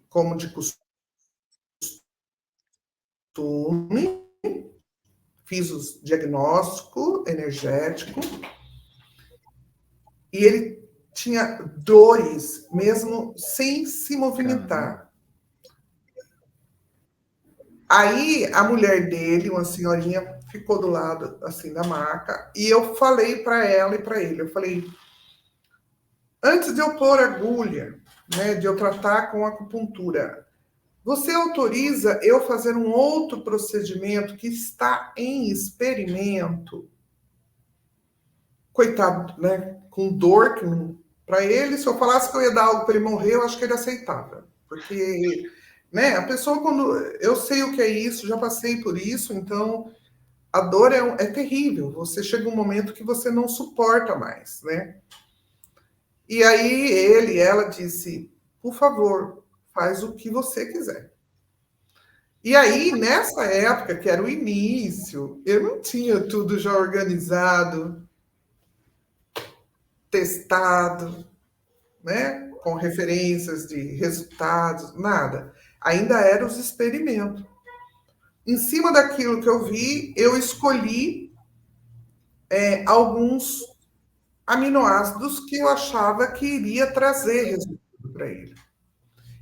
como de costume, fiz o diagnóstico energético, e ele tinha dores, mesmo sem se movimentar. Aí a mulher dele, uma senhorinha, ficou do lado assim da maca e eu falei para ela e para ele, eu falei, antes de eu pôr agulha, né, de eu tratar com acupuntura, você autoriza eu fazer um outro procedimento que está em experimento? Coitado, né? Com dor, que para ele, se eu falasse que eu ia dar algo para ele morrer, eu acho que ele aceitava. Porque, né, a pessoa, quando. Eu sei o que é isso, já passei por isso, então a dor é terrível. Você chega um momento que você não suporta mais, né? E aí ele, ela disse, por favor, faz o que você quiser. E aí, nessa época, que era o início, eu não tinha tudo já organizado, testado, né? Com referências de resultados, nada. Ainda eram os experimentos. Em cima daquilo que eu vi, eu escolhi alguns aminoácidos que eu achava que iria trazer resultado para ele.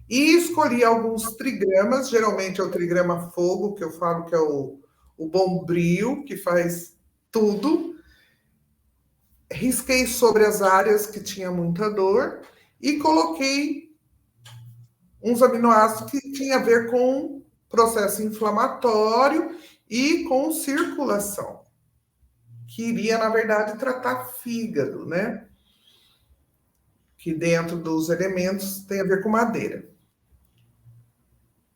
E escolhi alguns trigramas, geralmente é o trigrama fogo, que eu falo que é o bombril, que faz tudo. Risquei sobre as áreas que tinha muita dor e coloquei uns aminoácidos que tinha a ver com processo inflamatório e com circulação, que iria, na verdade, tratar fígado, né? Que dentro dos elementos tem a ver com madeira.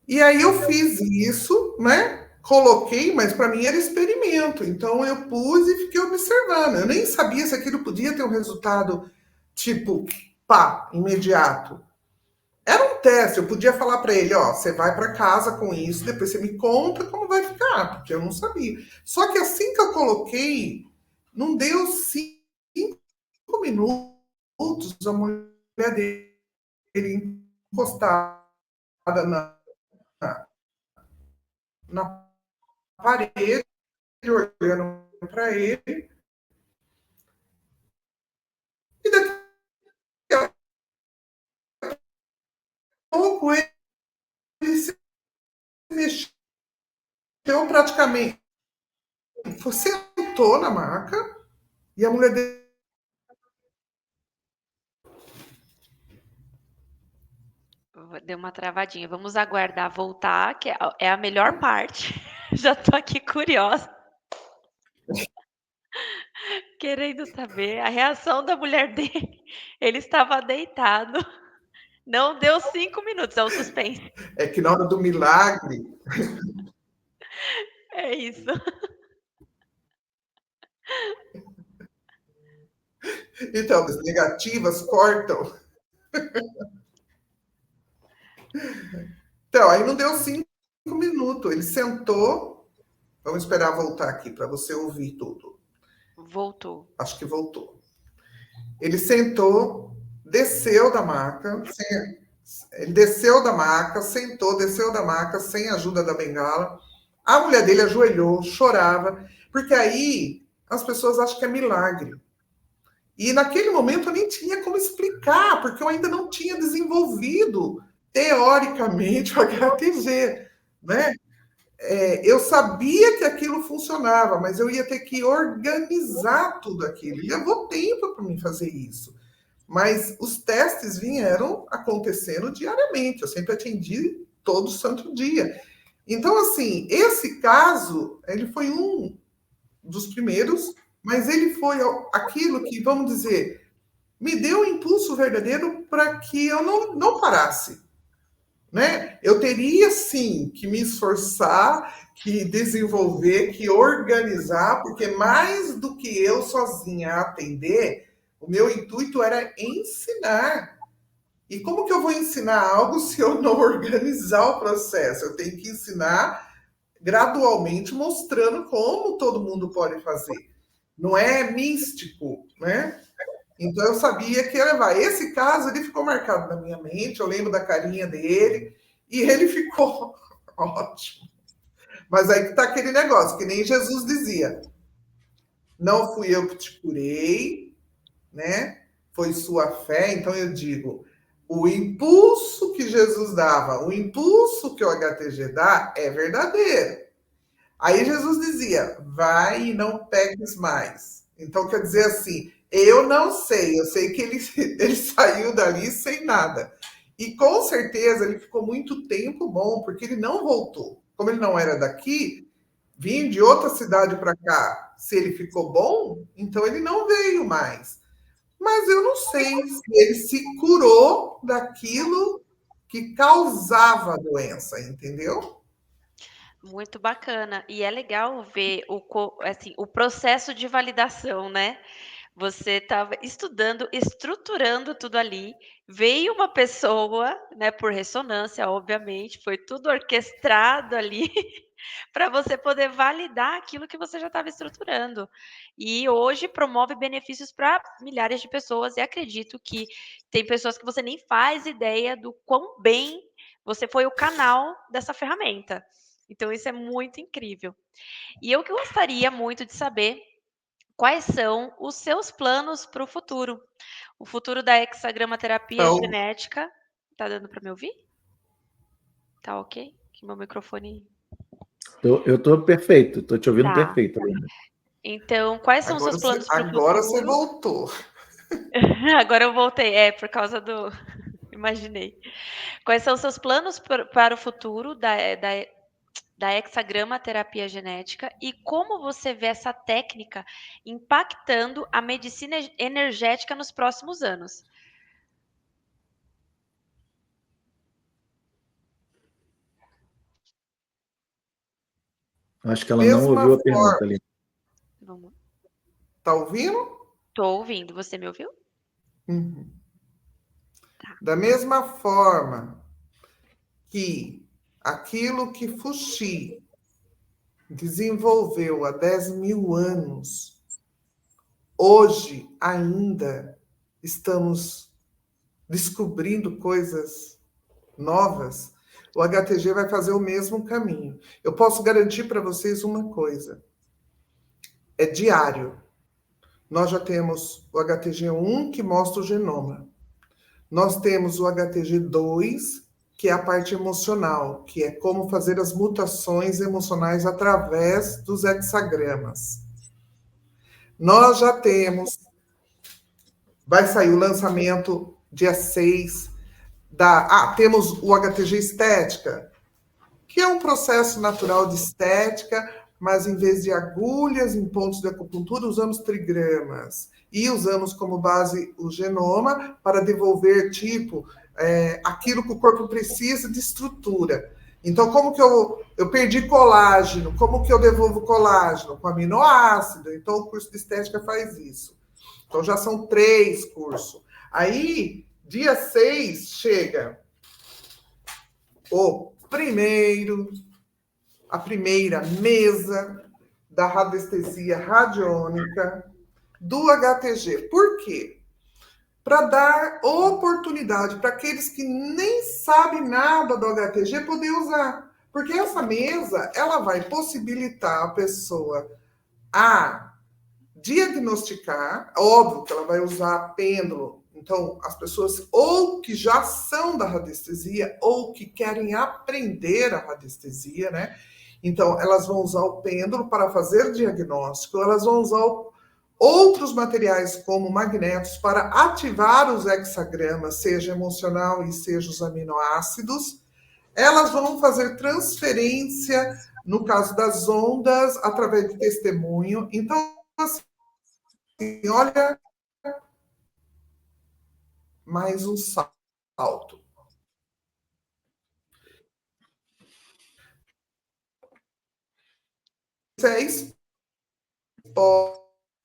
E aí eu fiz isso, né? Coloquei, mas para mim era experimento. Então eu pus e fiquei observando. Eu nem sabia se aquilo podia ter um resultado tipo, pá, imediato. Era um teste, eu podia falar para ele, ó, você vai para casa com isso, depois você me conta como vai ficar, porque eu não sabia. Só que assim que eu coloquei, não deu 5 minutos, a mulher dele encostada na parede, olhando para ele, e daqui a pouco ele se mexeu praticamente. Você sentou na maca e a mulher dele. Deu uma travadinha. Vamos aguardar voltar, que é a melhor parte. Já tô aqui curiosa. Querendo saber a reação da mulher dele. Ele estava deitado. Não deu 5 minutos, é o suspense. É que na hora do milagre. É isso. Então, as negativas cortam. Então, aí não deu 5 minutos. Ele sentou. Vamos esperar voltar aqui para você ouvir tudo. Voltou. Acho que voltou. Ele sentou, desceu da maca. Ele desceu da maca, sentou, desceu da maca sem a ajuda da bengala. A mulher dele ajoelhou, chorava, porque aí as pessoas acham que é milagre. E naquele momento eu nem tinha como explicar, porque eu ainda não tinha desenvolvido teoricamente o HTG, né? Eu sabia que aquilo funcionava, mas eu ia ter que organizar tudo aquilo. E levou tempo para mim fazer isso. Mas os testes vieram acontecendo diariamente. Eu sempre atendi todo santo dia. Então, assim, esse caso, ele foi um dos primeiros, mas ele foi aquilo que, vamos dizer, me deu um impulso verdadeiro para que eu não parasse. Né? Eu teria, sim, que me esforçar, que desenvolver, que organizar, porque mais do que eu sozinha atender, o meu intuito era ensinar. E como que eu vou ensinar algo se eu não organizar o processo? Eu tenho que ensinar gradualmente, mostrando como todo mundo pode fazer. Não é místico, né? Então eu sabia que ia levar. Esse caso, ele ficou marcado na minha mente, eu lembro da carinha dele, e ele ficou ótimo. Mas aí que está aquele negócio, que nem Jesus dizia, não fui eu que te curei, né? Foi sua fé. Então eu digo, O impulso que Jesus dava, o impulso que o HTG dá é verdadeiro. Aí Jesus dizia, vai e não peques mais. Então, quer dizer assim, eu não sei, eu sei que ele saiu dali sem nada. E com certeza ele ficou muito tempo bom, porque ele não voltou. Como ele não era daqui, vim de outra cidade para cá. Se ele ficou bom, então ele não veio mais. Mas eu não sei se ele se curou daquilo que causava a doença, entendeu? Muito bacana. E é legal ver assim, o processo de validação, né? Você estava estudando, estruturando tudo ali. Veio uma pessoa, né, por ressonância, obviamente, foi tudo orquestrado ali para você poder validar aquilo que você já estava estruturando. E hoje promove benefícios para milhares de pessoas, e acredito que tem pessoas que você nem faz ideia do quão bem você foi o canal dessa ferramenta. Então, isso é muito incrível. E eu que gostaria muito de saber quais são os seus planos para o futuro. O futuro da hexagrama terapia Então, genética. Tá dando para me ouvir? Tá ok? Que meu microfone. Eu estou perfeito, estou te ouvindo Tá. perfeito, Helena. Então, quais são os seus planos para o agora você futuro? voltou. Agora eu voltei, por causa do. Imaginei. Quais são os seus planos para o futuro da hexagrama terapia genética e como você vê essa técnica impactando a medicina energética nos próximos anos? Acho que ela não Mesma ouviu a forma. pergunta ali. Vamos. Tá ouvindo? Tô ouvindo. Você me ouviu? Uhum. Tá. Da mesma forma que aquilo que Fuxi desenvolveu há 10 mil anos, hoje ainda estamos descobrindo coisas novas, o HTG vai fazer o mesmo caminho. Eu posso garantir para vocês uma coisa: é diário. Nós já temos o HTG1, que mostra o genoma. Nós temos o HTG2, que é a parte emocional, que é como fazer as mutações emocionais através dos hexagramas. Nós já temos, vai sair o lançamento dia 6 temos o HTG Estética, que é um processo natural de estética, mas em vez de agulhas em pontos de acupuntura, usamos trigramas. E usamos como base o genoma para devolver, aquilo que o corpo precisa de estrutura. Então, como que eu perdi colágeno? Como que eu devolvo colágeno? Com aminoácido. Então, o curso de estética faz isso. Então, já são 3 cursos. Aí, dia 6, chega a primeira mesa da radiestesia radiônica do HTG. Por quê? Para dar oportunidade para aqueles que nem sabem nada do HTG poder usar. Porque essa mesa, ela vai possibilitar a pessoa a diagnosticar, óbvio que ela vai usar pêndulo. Então, as pessoas ou que já são da radiestesia ou que querem aprender a radiestesia, né? Então, elas vão usar o pêndulo para fazer diagnóstico, elas vão usar outros materiais como magnetos para ativar os hexagramas, seja emocional e seja os aminoácidos. Elas vão fazer transferência, no caso das ondas, através de testemunho. Então, assim, olha, mais um salto. Isso é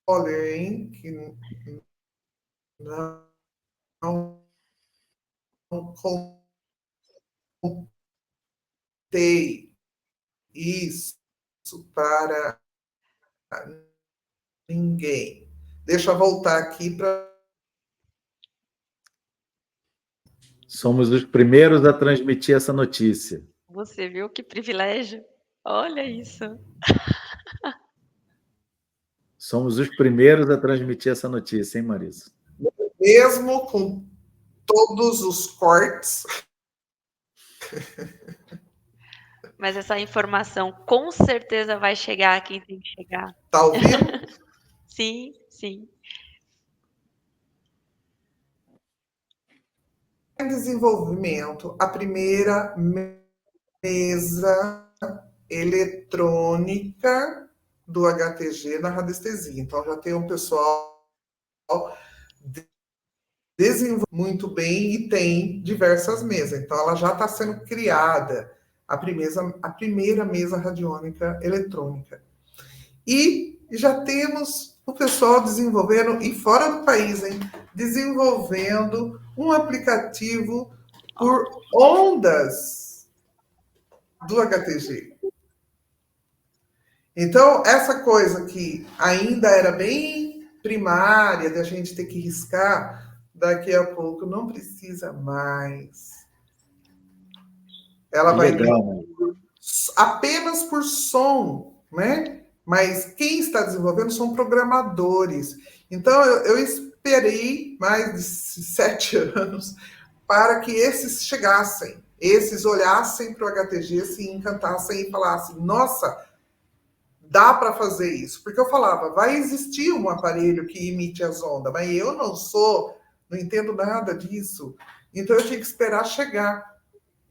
spoiler, hein? Que não contei isso para ninguém. Deixa eu voltar aqui para. Somos os primeiros a transmitir essa notícia. Você viu que privilégio? Olha isso. Somos os primeiros a transmitir essa notícia, hein, Marisa? Mesmo com todos os cortes. Mas essa informação com certeza vai chegar a quem tem que chegar. Tá ouvindo? Sim, sim. Em desenvolvimento, a primeira mesa eletrônica do HTG na radiestesia. Então, já tem um pessoal desenvolvendo muito bem e tem diversas mesas. Então, ela já está sendo criada, a primeira mesa radiônica eletrônica. E já temos o pessoal desenvolvendo, e fora do país, hein, desenvolvendo um aplicativo por ondas do HTG. Então, essa coisa que ainda era bem primária, da gente ter que riscar, daqui a pouco não precisa mais. Ela vai Legal, apenas por som, né? Mas quem está desenvolvendo são programadores. Então, eu esperei mais de 7 anos para que esses chegassem, esses olhassem para o HTG, se encantassem e falassem, nossa, dá para fazer isso. Porque eu falava, vai existir um aparelho que emite as ondas, mas eu não entendo nada disso. Então, eu tinha que esperar chegar.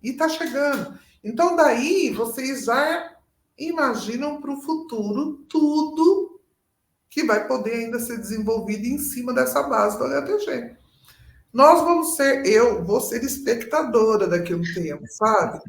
E está chegando. Então, daí, vocês já imaginam para o futuro tudo que vai poder ainda ser desenvolvido em cima dessa base do HTG. Eu vou ser espectadora daqui a um tempo, sabe?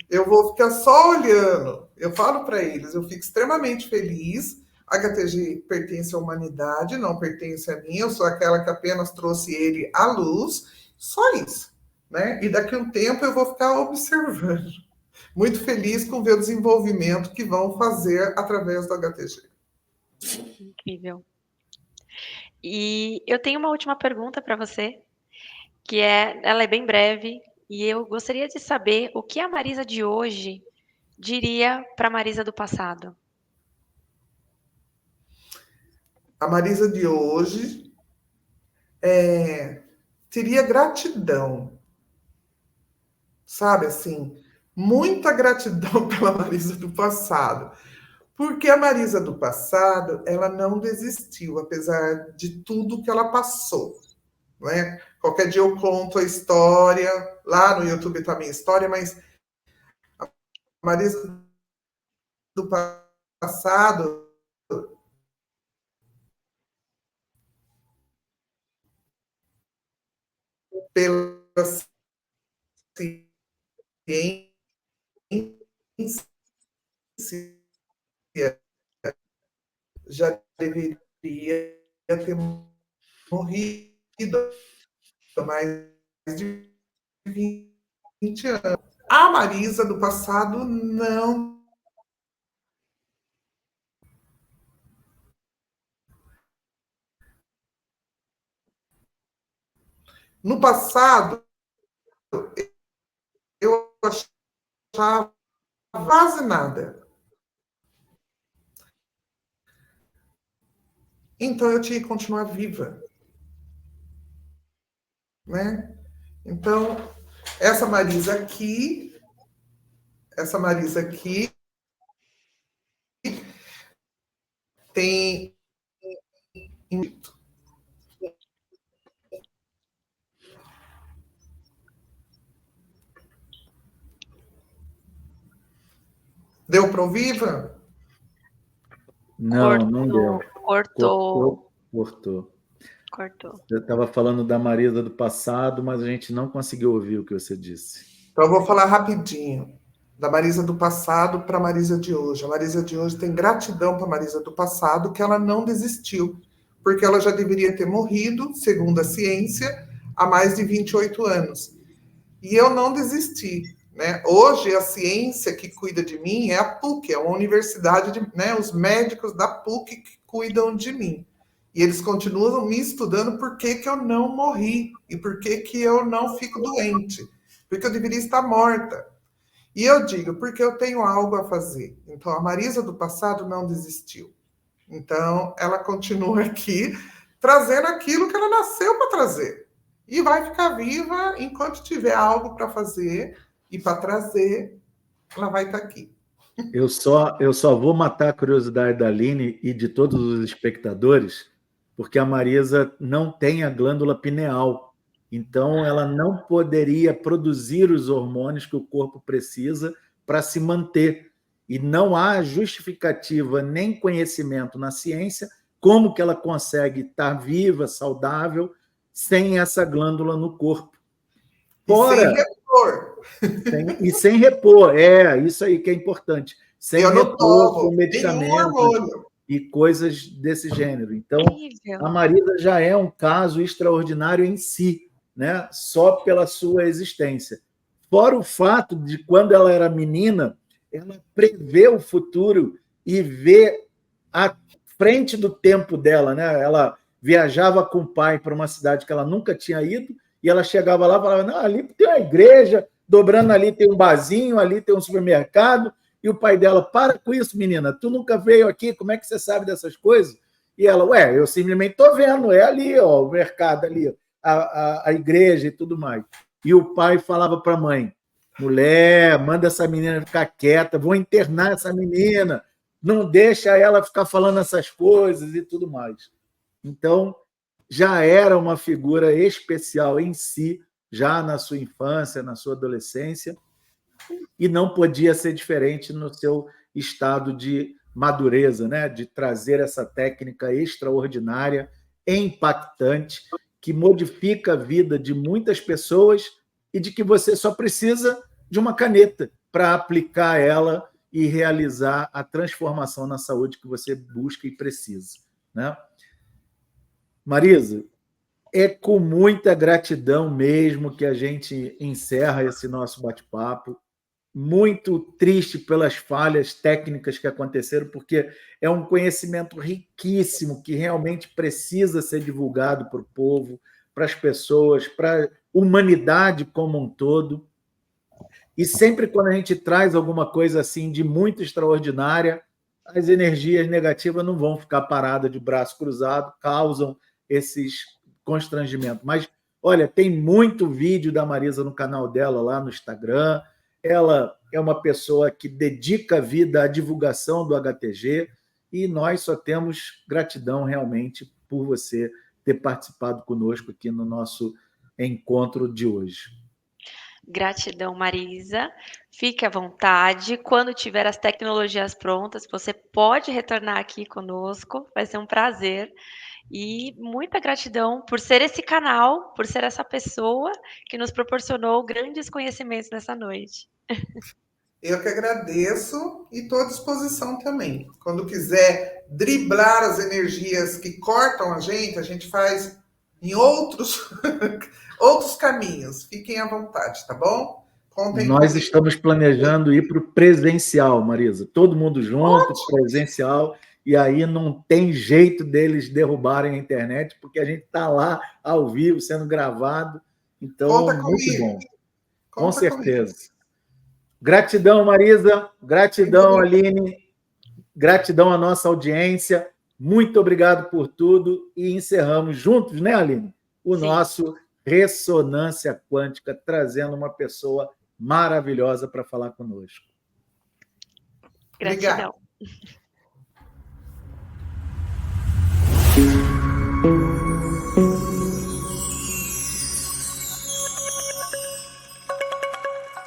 Eu vou ficar só olhando. Eu falo para eles, eu fico extremamente feliz. A HTG pertence à humanidade, não pertence a mim. Eu sou aquela que apenas trouxe ele à luz. Só isso, né? E daqui a um tempo eu vou ficar observando. Muito feliz com ver o desenvolvimento que vão fazer através do HTG. Incrível. E eu tenho uma última pergunta para você, ela é bem breve, e eu gostaria de saber o que a Marisa de hoje diria para a Marisa do passado. A Marisa de hoje teria gratidão, sabe, assim, muita gratidão pela Marisa do passado, porque a Marisa do passado, ela não desistiu, apesar de tudo que ela passou, né? Qualquer dia eu conto a história, lá no YouTube tá a minha história, mas a Marisa do passado pela ciência já deveria ter morrido há mais de 20 anos. A Marisa do passado não. No passado, eu achava quase nada. Então eu tinha que continuar viva, né? Então, essa Marisa aqui tem deu para ouvir, Ivan? Não, não deu. Cortou. Eu estava falando da Marisa do passado, mas a gente não conseguiu ouvir o que você disse. Então eu vou falar rapidinho. Da Marisa do passado para a Marisa de hoje. A Marisa de hoje tem gratidão para a Marisa do passado, que ela não desistiu, porque ela já deveria ter morrido, segundo a ciência, há mais de 28 anos. E eu não desisti, né? Hoje, a ciência que cuida de mim é a PUC, é uma universidade, né? Os médicos da PUC que cuidam de mim. E eles continuam me estudando por que eu não morri e por que eu não fico doente. Porque eu deveria estar morta. E eu digo, porque eu tenho algo a fazer. Então, a Marisa do passado não desistiu. Então, ela continua aqui, trazendo aquilo que ela nasceu para trazer. e vai ficar viva enquanto tiver algo para fazer e para trazer, ela vai estar aqui. Eu só vou matar a curiosidade da Aline e de todos os espectadores, porque a Marisa não tem a glândula pineal. Então, ela não poderia produzir os hormônios que o corpo precisa para se manter. E não há justificativa nem conhecimento na ciência como que ela consegue estar viva, saudável, sem essa glândula no corpo. Fora... E sem repor. Sem repor, isso aí que é importante. Sem eu repor não tomo com medicamentos e coisas desse gênero. Então, a Marisa já é um caso extraordinário em si, né? Só pela sua existência. Fora o fato de, quando ela era menina, ela prevê o futuro e vê à frente do tempo dela, né? Ela viajava com o pai para uma cidade que ela nunca tinha ido, e ela chegava lá e falava, não, ali tem uma igreja, dobrando ali tem um barzinho, ali tem um supermercado, e o pai dela, para com isso, menina, tu nunca veio aqui, como é que você sabe dessas coisas? E ela, eu simplesmente estou vendo, é ali, ó, o mercado ali, a igreja e tudo mais. E o pai falava para a mãe, mulher, manda essa menina ficar quieta, vou internar essa menina, não deixa ela ficar falando essas coisas e tudo mais. Então, já era uma figura especial em si, já na sua infância, na sua adolescência, e não podia ser diferente no seu estado de madureza, né? De trazer essa técnica extraordinária, impactante, que modifica a vida de muitas pessoas e de que você só precisa de uma caneta para aplicar ela e realizar a transformação na saúde que você busca e precisa, né? Marisa, é com muita gratidão mesmo que a gente encerra esse nosso bate-papo. Muito triste pelas falhas técnicas que aconteceram, porque é um conhecimento riquíssimo que realmente precisa ser divulgado para o povo, para as pessoas, para a humanidade como um todo. E sempre quando a gente traz alguma coisa assim de muito extraordinária, as energias negativas não vão ficar paradas de braço cruzado, causam esses constrangimentos. Mas, olha, tem muito vídeo da Marisa no canal dela lá no Instagram. Ela é uma pessoa que dedica a vida à divulgação do HTG e nós só temos gratidão realmente por você ter participado conosco aqui no nosso encontro de hoje. Gratidão, Marisa. Fique à vontade. Quando tiver as tecnologias prontas, você pode retornar aqui conosco. Vai ser um prazer. E muita gratidão por ser esse canal, por ser essa pessoa que nos proporcionou grandes conhecimentos nessa noite. Eu que agradeço e estou à disposição também. Quando quiser driblar as energias que cortam a gente faz em outros caminhos. Fiquem à vontade, tá bom? Nós estamos planejando ir para o presencial, Marisa. Todo mundo junto, presencial, e aí não tem jeito deles derrubarem a internet, porque a gente está lá ao vivo, sendo gravado. Então, muito bom. Com certeza. Gratidão, Marisa. Gratidão, Aline. Gratidão à nossa audiência. Muito obrigado por tudo. E encerramos juntos, né, Aline? O nosso Ressonância Quântica, trazendo uma pessoa maravilhosa para falar conosco. Gratidão. Obrigado.